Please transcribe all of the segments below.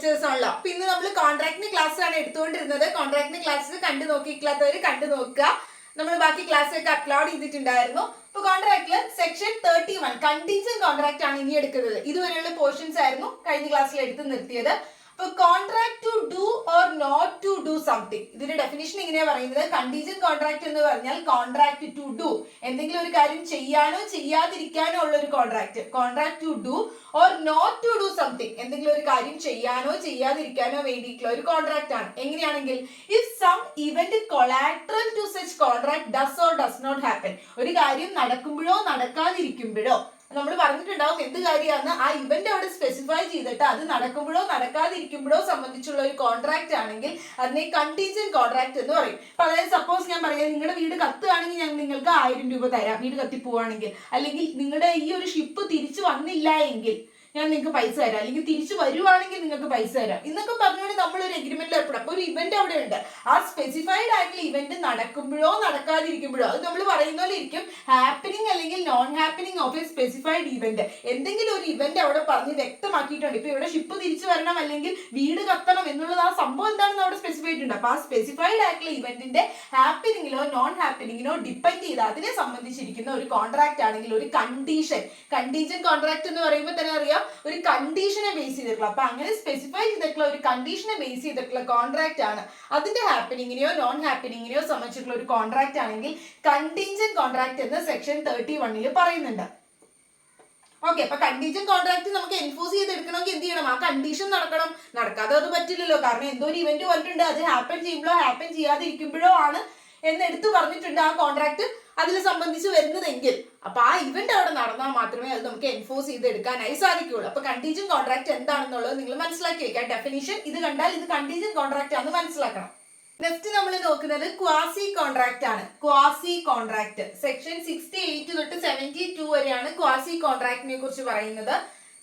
Lectures ആണല്ലോ. അപ്പൊ ഇന്ന് നമ്മൾ കോൺട്രാക്ടിന്റെ ക്ലാസ് ആണ് എടുത്തുകൊണ്ടിരുന്നത്. കോൺട്രാക്ടിന്റെ ക്ലാസ് കണ്ടു നോക്കിയിട്ടില്ലാത്തവർ കണ്ടു നോക്കുക. നമ്മൾ ബാക്കി ക്ലാസ് ഒക്കെ അപ്ലോഡ് ചെയ്തിട്ടുണ്ടായിരുന്നു. അപ്പൊ കോൺട്രാക്ടില് സെക്ഷൻ 31 കണ്ടീജന്റ് കോൺട്രാക്ട് ആണ് ഇനി എടുക്കുന്നത്. ഇതുവരെയുള്ള പോർഷൻസ് ആയിരുന്നു കഴിഞ്ഞ ക്ലാസ്സിൽ എടുത്ത് നിർത്തിയത്. അപ്പൊ contract to do or not to do something, ഇതിന്റെ ഡെഫിനിഷൻ ഇങ്ങനെയാ പറയുന്നത്. കണ്ടീജന്റ് കോൺട്രാക്ട് എന്ന് പറഞ്ഞാൽ കോൺട്രാക്ട് ടു ഡു, എന്തെങ്കിലും ഒരു കാര്യം ചെയ്യാനോ ചെയ്യാതിരിക്കാനോ ഉള്ള ഒരു contract. Contract to do or not to do something, എന്തെങ്കിലും ഒരു കാര്യം ചെയ്യാനോ ചെയ്യാതിരിക്കാനോ വേണ്ടിയിട്ടുള്ള ഒരു കോൺട്രാക്ട് ആണ്. എങ്ങനെയാണെങ്കിൽ if some event collateral to such contract does or does not happen, ഒരു കാര്യം നടക്കുമ്പോഴോ നടക്കാതിരിക്കുമ്പോഴോ, നമ്മൾ പറഞ്ഞിട്ടുണ്ടാവും എന്ത് കാര്യമാണ് ആ ഇവന്റ് അവിടെ സ്പെസിഫൈ ചെയ്തിട്ട് അത് നടക്കുമ്പോഴോ നടക്കാതിരിക്കുമ്പോഴോ സംബന്ധിച്ചുള്ള ഒരു കോൺട്രാക്ട് ആണെങ്കിൽ അതിനെ കണ്ടീജന്റ് കോൺട്രാക്ട് എന്ന് പറയും. അപ്പൊ അതായത് സപ്പോസ് ഞാൻ പറയാം, നിങ്ങളുടെ വീട് കത്തുകയാണെങ്കിൽ ഞാൻ നിങ്ങൾക്ക് 1000 രൂപ തരാം, വീട് കത്തിപ്പോവാണെങ്കിൽ. അല്ലെങ്കിൽ നിങ്ങളുടെ ഈ ഒരു ഷിപ്പ് തിരിച്ചു വന്നില്ല എങ്കിൽ ഞാൻ നിങ്ങൾക്ക് പൈസ തരാം, അല്ലെങ്കിൽ തിരിച്ചു വരുവാണെങ്കിൽ നിങ്ങൾക്ക് പൈസ തരാം എന്നൊക്കെ പറഞ്ഞുകൊണ്ട് നമ്മൾ ഒരു എഗ്രിമെന്റിൽ ഏർപ്പെടും. അപ്പൊ ഒരു ഇവന്റ് അവിടെ ഉണ്ട്. ആ സ്പെസിഫൈഡ് ആയിട്ടുള്ള ഇവന്റ് നടക്കുമ്പോഴോ നടക്കാതിരിക്കുമ്പോഴോ, അത് നമ്മൾ പറയുന്ന പോലെ ഇരിക്കും ഹാപ്പനിങ് അല്ലെങ്കിൽ non happening of A specified event. എന്തെങ്കിലും ഒരു ഇവന്റ് അവിടെ പറഞ്ഞ് വ്യക്തമാക്കിയിട്ടുണ്ട്. ഇപ്പൊ ഇവിടെ ഷിപ്പ് തിരിച്ചു വരണം അല്ലെങ്കിൽ വീട് കത്തണം എന്നുള്ളത് ആ സംഭവം എന്താണെന്ന് അവിടെ സ്പെസിഫൈ ചെയ്തിട്ടുണ്ട്. അപ്പൊ ആ സ്പെസിഫൈഡ് ആയിട്ടുള്ള ഇവന്റിന്റെ ഹാപ്പനിങ്ങിലോ നോൺ ഹാപ്പനിങ്ങിനോ ഡിപ്പെൻഡ് ചെയ്ത് അതിനെ സംബന്ധിച്ചിരിക്കുന്ന ഒരു കോൺട്രാക്ട് ആണെങ്കിൽ ഒരു കണ്ടീഷൻ, കണ്ടീജന്റ് കോൺട്രാക്ട് എന്ന് പറയുമ്പോൾ തന്നെ അറിയാം ഒരു കണ്ടീഷനെ ബേസ് ചെയ്തിട്ടുള്ള, അപ്പൊ അങ്ങനെ സ്പെസിഫൈ ചെയ്തിട്ടുള്ള ഒരു കണ്ടീഷനെ ബേസ് ചെയ്തിട്ടുള്ള കോൺട്രാക്ട് ആണ്. അതിന്റെ ഹാപ്പനിങ്ങിനെയോ നോൺ ഹാപ്പനിങ്ങിനെയോ സംബന്ധിച്ചിട്ടുള്ള ഒരു കോൺട്രാക്ട് ആണെങ്കിൽ കണ്ടീജന്റ് കോൺട്രാക്ട് എന്ന് സെക്ഷൻ 31 പറയുന്നുണ്ട്. ഓക്കെ, അപ്പൊ കണ്ടീജന്റ് കോൺട്രാക്ട് നമുക്ക് എൻഫോഴ്സ് ചെയ്തെടുക്കണമെങ്കിൽ എന്ത് ചെയ്യണം? ആ കണ്ടീഷൻ നടക്കണം. നടക്കാതെ അത് പറ്റില്ലല്ലോ. കാരണം എന്തോ ഒരു ഇവന്റ് വന്നിട്ടുണ്ട്, അത് ഹാപ്പൻ ചെയ്യുമ്പോഴോ ഹാപ്പൻ ചെയ്യാതിരിക്കുമ്പോഴോ ആണ് എന്ന് എടുത്തു പറഞ്ഞിട്ടുണ്ട് ആ കോൺട്രാക്ട് അതിൽ സംബന്ധിച്ച് വരുന്നതെങ്കിൽ, അപ്പൊ ആ ഇവന്റ് അവിടെ നടന്നാൽ മാത്രമേ അത് നമുക്ക് എൻഫോഴ്സ് ചെയ്തെടുക്കാനായി സാധിക്കുകയുള്ളൂ. അപ്പൊ കണ്ടീജന്റ് കോൺട്രാക്ട് എന്താണെന്നുള്ളത് നിങ്ങൾ മനസ്സിലാക്കി വെക്കുക. ഡെഫിനിഷൻ ഇത് കണ്ടാൽ ഇത് കണ്ടീജന്റ് കോൺട്രാക്ട് ആണെന്ന് മനസ്സിലാക്കണം. നെക്സ്റ്റ് നമ്മൾ നോക്കുന്നത് ക്വാസി കോൺട്രാക്ട് ആണ്. ക്വാസി കോൺട്രാക്ട് സെക്ഷൻ 68 തൊട്ട് 72 വരെയാണ് ക്വാസി കോൺട്രാക്ടിനെ കുറിച്ച് പറയുന്നത്.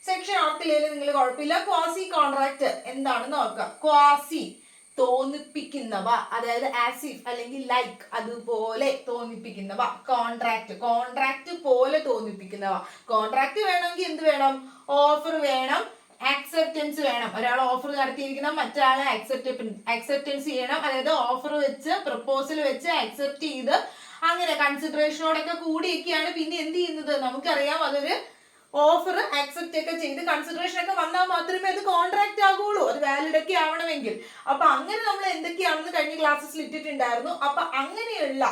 സെക്ഷൻ ആർട്ടിലേലും നിങ്ങൾ കുഴപ്പമില്ല. ക്വാസി കോൺട്രാക്ട് എന്താണെന്ന് നോക്കാം. ക്വാസി തോന്നിപ്പിക്കുന്നവ, അതായത് ആസിഫ് അല്ലെങ്കിൽ ലൈക്ക് അതുപോലെ തോന്നിപ്പിക്കുന്നവ. കോൺട്രാക്ട്, കോൺട്രാക്ട് പോലെ തോന്നിപ്പിക്കുന്നവ. കോൺട്രാക്ട് വേണമെങ്കിൽ എന്ത് വേണം? ഓഫർ വേണം, ആക്സെപ്റ്റൻസ് വേണം. ഒരാൾ ഓഫർ നടത്തിയിരിക്കണം, മറ്റൊരാളെ ആക്സെപ്റ്റൻസ് ചെയ്യണം. അതായത് ഓഫർ വെച്ച് പ്രപ്പോസൽ വെച്ച് ആക്സെപ്റ്റ് ചെയ്ത് അങ്ങനെ കൺസിഡറേഷനോടൊക്കെ കൂടിയൊക്കെയാണ് പിന്നെ എന്ത് ചെയ്യുന്നത്. നമുക്കറിയാം അതൊരു ഓഫർ ആക്സെപ്റ്റ് ഒക്കെ ചെയ്ത് കൺസിഡറേഷൻ ഒക്കെ വന്നാൽ മാത്രമേ അത് കോൺട്രാക്ട് ആകുള്ളൂ, അത് വാലിഡ് ഒക്കെ ആവണമെങ്കിൽ. അപ്പൊ അങ്ങനെ നമ്മൾ എന്തൊക്കെയാണെന്ന് കഴിഞ്ഞ ക്ലാസ്സിൽ ഇട്ടിട്ടുണ്ടായിരുന്നു. അപ്പൊ അങ്ങനെയുള്ള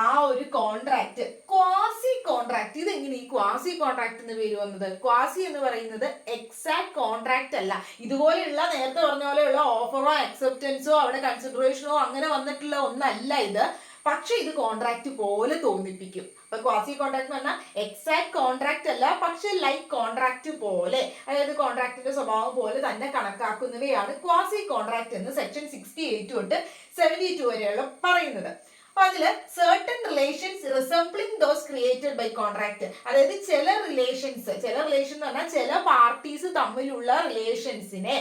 ആ ഒരു കോൺട്രാക്ട് ക്വാസി കോൺട്രാക്ട്. ഇതെങ്ങനെ ഈ ക്വാസി കോൺട്രാക്ട് എന്ന് പേര് വന്നത്? ക്വാസി എന്ന് പറയുന്നത് എക്സാക്ട് കോൺട്രാക്ട് അല്ല. ഇതുപോലെയുള്ള നേരത്തെ പറഞ്ഞ പോലെയുള്ള ഓഫറോ ആക്സെപ്റ്റൻസോ അവിടെ കൺസിഡറേഷനോ അങ്ങനെ വന്നിട്ടുള്ള ഒന്നല്ല ഇത്. പക്ഷെ ഇത് കോൺട്രാക്ട് പോലെ തോന്നിപ്പിക്കും. അപ്പൊ ക്വാസി കോൺട്രാക്ട് എന്ന് പറഞ്ഞാൽ എക്സാക്ട് കോൺട്രാക്ട് അല്ല, പക്ഷെ ലൈക്ക് കോൺട്രാക്ട് പോലെ, അതായത് കോൺട്രാക്ടിന്റെ സ്വഭാവം പോലെ തന്നെ കണക്കാക്കുന്നവയാണ് ക്വാസി കോൺട്രാക്ട് എന്ന് സെക്ഷൻ 68 തൊട്ട് 72 വരെയുള്ള പറയുന്നത്. അപ്പൊ അതില് certain relations resembling those created by contract, അതായത് ചില റിലേഷൻ എന്ന് പറഞ്ഞാൽ ചില പാർട്ടീസ് തമ്മിലുള്ള റിലേഷൻസിനെ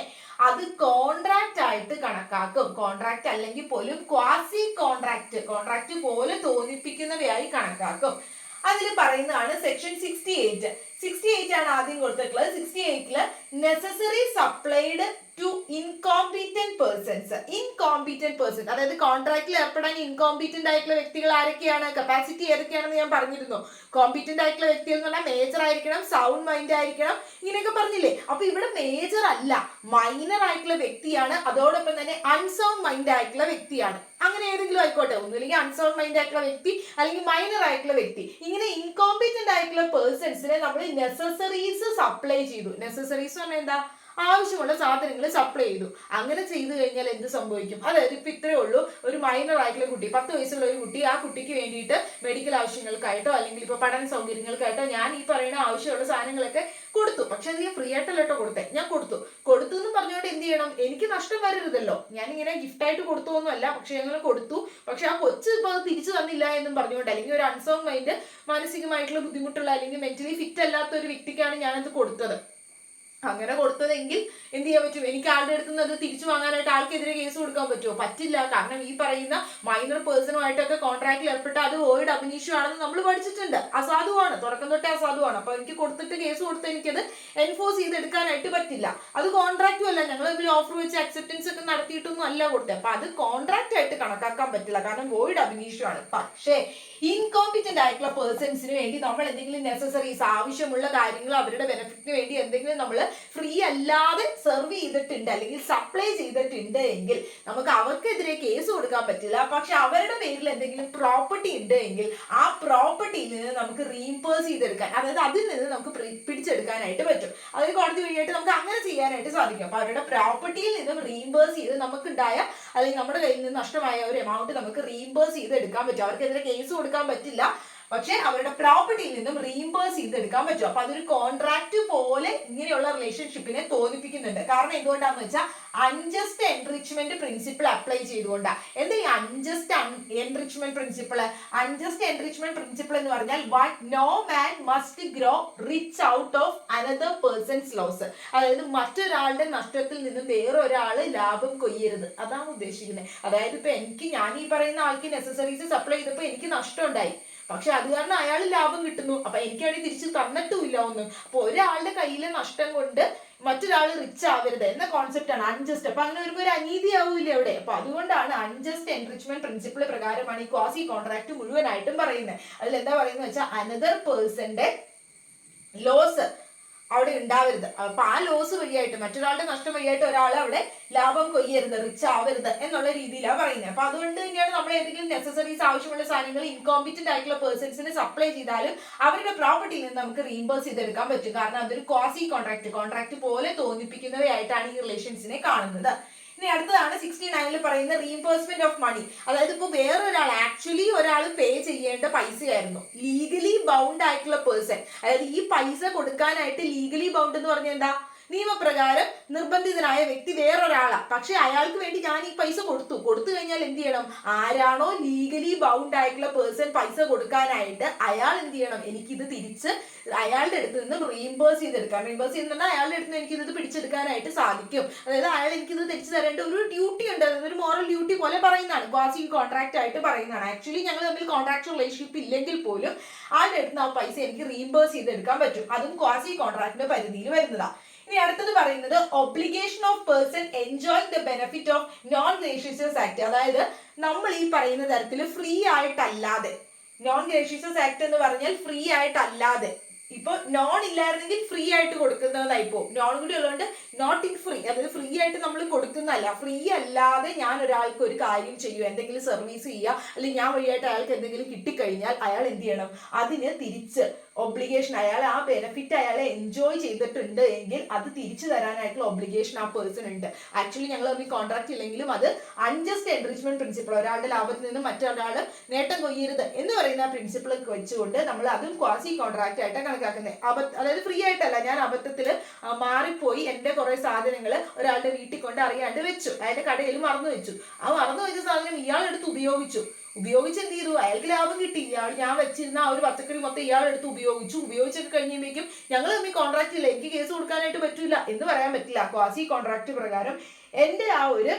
അത് കോൺട്രാക്ട് ആയിട്ട് കണക്കാക്കും. കോൺട്രാക്ട് അല്ലെങ്കിൽ പോലും ക്വാസി കോൺട്രാക്ട് പോലെ തോന്നിപ്പിക്കുന്നവയായി കണക്കാക്കും. അതിൽ പറയുന്നതാണ് സെക്ഷൻ 68 ആണ് ആദ്യം കൊടുത്തിട്ടുള്ളത്. 68 നെസസറി സപ്ലൈഡ് ടു ഇൻകോമ്പീറ്റന്റ് പേഴ്സൺസ്, അതായത് കോൺട്രാക്റ്റിൽ ഏർപ്പെടാൻ ഇൻകോമ്പീറ്റന്റ് ആയിട്ടുള്ള വ്യക്തികൾ ആരൊക്കെയാണ്, കപ്പാസിറ്റി ഏതൊക്കെയാണെന്ന് ഞാൻ പറഞ്ഞിരുന്നു. കോമ്പീറ്റന്റ് ആയിട്ടുള്ള വ്യക്തി എന്ന് പറഞ്ഞാൽ മേജർ ആയിരിക്കണം, സൗണ്ട് മൈൻഡ് ആയിരിക്കണം, ഇങ്ങനെയൊക്കെ പറഞ്ഞില്ലേ. അപ്പൊ ഇവിടെ മേജർ അല്ല, മൈനർ ആയിട്ടുള്ള വ്യക്തിയാണ്, അതോടൊപ്പം തന്നെ അൺസൗണ്ട് മൈൻഡ് ആയിട്ടുള്ള വ്യക്തിയാണ്. അങ്ങനെ ഏതെങ്കിലും ആയിക്കോട്ടെ, ഒന്നുമില്ലെങ്കിൽ അൺസൗണ്ട് മൈൻഡ് ആയിട്ടുള്ള വ്യക്തി അല്ലെങ്കിൽ മൈനർ ആയിട്ടുള്ള വ്യക്തി. ഇങ്ങനെ ഇൻകോമ്പീറ്റന്റ് ആയിട്ടുള്ള പേഴ്സൺസിനെ നമ്മൾ നെസസറീസ് സപ്ലൈ ചെയ്തു. നെസസറീസ് പറഞ്ഞാൽ എന്താ? ആവശ്യമുള്ള സാധനങ്ങൾ സപ്ലൈ ചെയ്തു. അങ്ങനെ ചെയ്തു കഴിഞ്ഞാൽ എന്ത് സംഭവിക്കും? അതായത് ഇപ്പൊ ഇത്രയേ ഉള്ളൂ, ഒരു മൈനർ ആയിട്ടുള്ള കുട്ടി, 10 വയസ്സുള്ള ഒരു കുട്ടി, ആ കുട്ടിക്ക് വേണ്ടിയിട്ട് മെഡിക്കൽ ആവശ്യങ്ങൾക്കായിട്ടോ അല്ലെങ്കിൽ ഇപ്പൊ പഠന സൗകര്യങ്ങൾക്കായിട്ടോ ഞാൻ ഈ പറയുന്ന ആവശ്യമുള്ള സാധനങ്ങളൊക്കെ കൊടുത്തു. പക്ഷെ അത് ഞാൻ ഫ്രീ ആയിട്ടല്ലോ കൊടുത്തേ, ഞാൻ കൊടുത്തു എന്ന് പറഞ്ഞുകൊണ്ട് എന്ത് ചെയ്യണം? എനിക്ക് നഷ്ടം വരരുതല്ലോ. ഞാനിങ്ങനെ ഗിഫ്റ്റ് ആയിട്ട് കൊടുത്തോന്നല്ല, പക്ഷെ ഞങ്ങൾ കൊടുത്തു. പക്ഷെ ആ കൊച്ചു ഇപ്പൊ അത് തിരിച്ചു തന്നില്ല എന്നും പറഞ്ഞുകൊണ്ട്, അല്ലെങ്കിൽ ഒരു അൺസൗണ്ട് മൈൻഡ്, മാനസികമായിട്ടുള്ള ബുദ്ധിമുട്ടുള്ള അല്ലെങ്കിൽ മെന്റലി ഫിറ്റ് അല്ലാത്ത ഒരു വ്യക്തിക്കാണ് ഞാനത് കൊടുത്തത്. അങ്ങനെ കൊടുത്തതെങ്കിൽ എന്ത് ചെയ്യാൻ പറ്റും? എനിക്ക് ആളുടെ അടുത്ത് നിന്ന് അത് തിരിച്ചു വാങ്ങാനായിട്ട് ആൾക്കെതിരെ കേസ് കൊടുക്കാൻ പറ്റുമോ? പറ്റില്ല. കാരണം ഈ പറയുന്ന മൈനർ പേഴ്സണുമായിട്ടൊക്കെ കോൺട്രാക്റ്റിൽ ഏർപ്പെട്ട അത് വോയിഡ് അബ് ഇനിഷ്യോ ആണെന്ന് നമ്മൾ പഠിച്ചിട്ടുണ്ട്. അസാധുവാണ്, തുടക്കം തൊട്ടേ അസാധുവാണ്. അപ്പൊ എനിക്ക് കൊടുത്തിട്ട് കേസ് കൊടുത്ത് എനിക്കത് എൻഫോഴ്സ് ചെയ്തെടുക്കാനായിട്ട് പറ്റില്ല. അത് കോൺട്രാക്റ്റും അല്ല, ഞങ്ങൾ തമ്മിൽ ഓഫർ വെച്ച് അക്സെപ്റ്റൻസ് ഒക്കെ നടത്തിയിട്ടൊന്നും അല്ല കൊടുത്തത്. അപ്പൊ അത് കോൺട്രാക്റ്റ് ആയിട്ട് കണക്കാക്കാൻ പറ്റില്ല, കാരണം വോയിഡ് അബ് ഇനിഷ്യോ ആണ്. പക്ഷേ ഇൻകോമ്പിറ്റന്റ് ആയിട്ടുള്ള പേഴ്സൺസിന് വേണ്ടി നമ്മൾ എന്തെങ്കിലും നെസസറീസ്, ആവശ്യമുള്ള കാര്യങ്ങൾ അവരുടെ ബെനിഫിറ്റിന് വേണ്ടി എന്തെങ്കിലും നമ്മൾ ഫ്രീ അല്ലാതെ സെർവ് ചെയ്തിട്ടുണ്ട് അല്ലെങ്കിൽ സപ്ലൈ ചെയ്തിട്ടുണ്ട് എങ്കിൽ നമുക്ക് അവർക്കെതിരെ കേസ് കൊടുക്കാൻ പറ്റില്ല. പക്ഷെ അവരുടെ പേരിൽ എന്തെങ്കിലും പ്രോപ്പർട്ടി ഉണ്ട് എങ്കിൽ ആ പ്രോപ്പർട്ടിയിൽ നിന്ന് നമുക്ക് റീഇംബേഴ്സ് ചെയ്തെടുക്കാൻ, അതായത് അതിൽ നിന്ന് നമുക്ക് പിടിച്ചെടുക്കാനായിട്ട് പറ്റും. അതായത് കോടതി വഴിയായിട്ട് നമുക്ക് അങ്ങനെ ചെയ്യാനായിട്ട് സാധിക്കും. അപ്പൊ അവരുടെ പ്രോപ്പർട്ടിയിൽ നിന്നും റീഇംബേഴ്സ് ചെയ്ത് നമുക്കുണ്ടായ അല്ലെങ്കിൽ നമ്മുടെ കയ്യിൽ നിന്ന് നഷ്ടമായ ഒരു എമൗണ്ട് നമുക്ക് റീഇംബേഴ്സ് ചെയ്ത് എടുക്കാൻ പറ്റും. അവർക്കെതിരെ കേസ് കൊടുക്കാൻ പറ്റില്ല, പക്ഷെ അവരുടെ പ്രോപ്പർട്ടിയിൽ നിന്നും റീഇംബേഴ്സ് ചെയ്തെടുക്കാൻ പറ്റും. അപ്പൊ അതൊരു കോൺട്രാക്ട് പോലെ ഇങ്ങനെയുള്ള റിലേഷൻഷിപ്പിനെ തോന്നിപ്പിക്കുന്നുണ്ട്. കാരണം എന്തുകൊണ്ടാന്ന് വെച്ചാൽ അൺജസ്റ്റ് എൻറിച്ച്മെന്റ് പ്രിൻസിപ്പിൾ അപ്ലൈ ചെയ്തുകൊണ്ടാണ്. എന്താ ഈ unjust enrichment principle? Unjust enrichment principle എന്ന് പറഞ്ഞാൽ no man must grow rich out of another person's loss. അതായത് മറ്റൊരാളുടെ നഷ്ടത്തിൽ നിന്നും വേറൊരാള് ലാഭം കൊയ്യരുത്, അതാണ് ഉദ്ദേശിക്കുന്നത്. അതായത് ഇപ്പൊ ഞാൻ ഈ പറയുന്ന ആൾക്ക് നെസസറീസ് സപ്ലൈ ചെയ്തപ്പോൾ എനിക്ക് നഷ്ടം ഉണ്ടായി, പക്ഷെ അത് കാരണം അയാൾ ലാഭം കിട്ടുന്നു. അപ്പൊ എനിക്കാണെങ്കിൽ തിരിച്ച് തന്നിട്ടുമില്ല ഒന്നും. അപ്പൊ ഒരാളുടെ കയ്യിലെ നഷ്ടം കൊണ്ട് മറ്റൊരാൾ റിച്ച് ആവരുത് എന്ന കോൺസെപ്റ്റ് ആണ് അൺജസ്റ്റ്. അപ്പൊ അങ്ങനെ വരുമ്പോൾ ഒരു അനീതി ആവൂല അവിടെ. അപ്പൊ അതുകൊണ്ടാണ് അൺജസ്റ്റ് എൻറിച്ച്മെന്റ് പ്രിൻസിപ്പിൾ പ്രകാരമാണ് ഈ ക്വാസി കോൺട്രാക്ട് മുഴുവനായിട്ടും പറയുന്നത്. അതിൽ എന്താ പറയുന്നത് വെച്ചാൽ അനദർ പേഴ്സന്റെ ലോസ് അവിടെ ഉണ്ടാവരുത്. അപ്പൊ ആ ലോസ് വഴിയായിട്ട്, മറ്റൊരാളുടെ നഷ്ടം വഴിയായിട്ട് ഒരാൾ അവിടെ ലാഭം കൊയ്യരുത്, റിച്ച് ആവരുത് എന്നുള്ള രീതിയിലാണ് പറയുന്നത്. അപ്പൊ അതുകൊണ്ട് തന്നെയാണ് നമ്മൾ ഏതെങ്കിലും നെസസറീസ്, ആവശ്യമുള്ള സാധനങ്ങൾ ഇൻകോമ്പിറ്റന്റ് ആയിട്ടുള്ള പേഴ്സൺസിന് സപ്ലൈ ചെയ്താലും അവരുടെ പ്രോപ്പർട്ടിയിൽ നിന്ന് നമുക്ക് റീഇംബേഴ്സ് ചെയ്തെടുക്കാൻ പറ്റും. കാരണം അതൊരു ക്വാസി കോൺട്രാക്ട് പോലെ തോന്നിപ്പിക്കുന്നവയായിട്ടാണ് ഈ റിലേഷൻസിനെ കാണുന്നത്. ഇനി അടുത്തതാണ് 69 പറയുന്ന റീഇംബേഴ്സ്മെന്റ് ഓഫ് മണി. അതായത് ഇപ്പൊ വേറൊരാൾ, ആക്ച്വലി ഒരാൾ പേ ചെയ്യേണ്ട പൈസയായിരുന്നു, ലീഗലി ബൗണ്ട് ആയിട്ടുള്ള പേഴ്സൺ. അതായത് ഈ പൈസ കൊടുക്കാനായിട്ട് ലീഗലി ബൗണ്ട് എന്ന് പറഞ്ഞാൽ എന്താ? നിയമപ്രകാരം നിർബന്ധിതനായ വ്യക്തി വേറൊരാളാ. പക്ഷെ അയാൾക്ക് വേണ്ടി ഞാൻ ഈ പൈസ കൊടുത്തു കഴിഞ്ഞാൽ എന്ത് ചെയ്യണം? ആരാണോ ലീഗലി ബൗണ്ട് ആയിട്ടുള്ള പേഴ്സൺ പൈസ കൊടുക്കാനായിട്ട്, അയാൾ എന്ത് ചെയ്യണം? എനിക്കിത് തിരിച്ച് അയാളുടെ അടുത്ത് നിന്ന് റീഇംബേഴ്സ് ചെയ്തെടുക്കാം. റീഇംബേഴ്സ് ചെയ്യുന്ന അയാളുടെ അടുത്ത് നിന്ന് എനിക്കിത് പിടിച്ചെടുക്കാനായിട്ട് സാധിക്കും. അതായത് അയാൾ എനിക്കിത് തിരിച്ചു തരേണ്ട ഒരു ഡ്യൂട്ടി ഉണ്ട്, ഒരു മോറൽ ഡ്യൂട്ടി പോലെ പറയുന്നതാണ്, ക്വാസി കോൺട്രാക്ട് ആയിട്ട് പറയുന്നതാണ്. ആക്ച്വലി ഞങ്ങൾ തമ്മിൽ കോൺട്രാക്ട് റിലേഷൻഷിപ്പ് ഇല്ലെങ്കിൽ പോലും ആളുടെ അടുത്ത് നിന്ന് ആ പൈസ എനിക്ക് റീഇംബേഴ്സ് ചെയ്തെടുക്കാൻ പറ്റും. അതും ക്വാസി കോൺട്രാക്ടിന്റെ പരിധിയിൽ വരുന്നതാണ്. ഇനി അടുത്തത് പറയുന്നത് obligation of person enjoy the benefit of non gracious act. അതായത് നമ്മൾ ഈ പറയുന്ന തരത്തിൽ ഫ്രീ ആയിട്ടല്ലാതെ, നോൺ ഗ്രേഷ്യസ് ആക്ട് എന്ന് പറഞ്ഞാൽ ഫ്രീ ആയിട്ടല്ലാതെ, ഇപ്പൊ നോൺ ഇല്ലായിരുന്നെങ്കിൽ ഫ്രീ ആയിട്ട് കൊടുക്കുന്നതായി പോകും. നോൺ കൂടി ഉള്ളതുകൊണ്ട് നോട്ട് ഇൻ ഫ്രീ, അതായത് ഫ്രീ ആയിട്ട് നമ്മൾ കൊടുക്കുന്നതല്ല, ഫ്രീ അല്ലാതെ ഞാൻ ഒരാൾക്ക് ഒരു കാര്യം ചെയ്യും, എന്തെങ്കിലും സർവീസ് ചെയ്യുക, അല്ലെങ്കിൽ ഞാൻ വഴിയായിട്ട് അയാൾക്ക് എന്തെങ്കിലും കിട്ടിക്കഴിഞ്ഞാൽ അയാൾ എന്ത് ചെയ്യണം? അതിന് തിരിച്ച് ഒബ്ലിഗേഷൻ, അയാൾ ആ ബെനിഫിറ്റ് അയാളെ എൻജോയ് ചെയ്തിട്ടുണ്ട് എങ്കിൽ അത് തിരിച്ചു തരാനായിട്ടുള്ള ഒബ്ലിഗേഷൻ ആ പേഴ്സൺ ഉണ്ട്. ആക്ച്വലി ഞങ്ങൾ തമ്മിൽ കോൺട്രാക്ട് ഇല്ലെങ്കിലും അത് അൺജസ്റ്റ് എൻറിച്ച്മെന്റ് പ്രിൻസിപ്പിൾ, ഒരാളുടെ ലാഭത്തിൽ നിന്ന് മറ്റൊരാൾ നേട്ടം കൊയ്യരുത് എന്ന് പറയുന്ന പ്രിൻസിപ്പിൾ വെച്ചുകൊണ്ട് നമ്മൾ അതും ക്വാസി കോൺട്രാക്ട് ആയിട്ട് കണക്കാക്കുന്നത്. അതായത് ഫ്രീ ആയിട്ടല്ല, ഞാൻ അബദ്ധത്തിൽ മാറിപ്പോയി എന്റെ കുറെ സാധനങ്ങൾ ഒരാളുടെ വീട്ടിൽ കൊണ്ട് അറിയാണ്ട് വെച്ചു, അയാളുടെ കടയിൽ മറന്നു വെച്ചു. ആ മറന്നു വെച്ച സാധനം ഇയാളെടുത്ത് ഉപയോഗിച്ച് എന്ത് ചെയ്തു? അയാൾക്ക് ലാഭം കിട്ടി. ഞാൻ വെച്ചിരുന്ന ആ ഒരു പച്ചക്കറി മൊത്തം ഇയാളെടുത്ത് ഉപയോഗിച്ചൊക്കെ കഴിയുമ്പോഴേക്കും ഞങ്ങൾ തമ്മിൽ കോൺട്രാക്ട് ഇല്ല, എനിക്ക് കേസ് കൊടുക്കാനായിട്ട് പറ്റില്ല എന്ന് പറയാൻ പറ്റില്ല. ക്വാസി കോൺട്രാക്ട് പ്രകാരം എന്റെ ആ ഒരു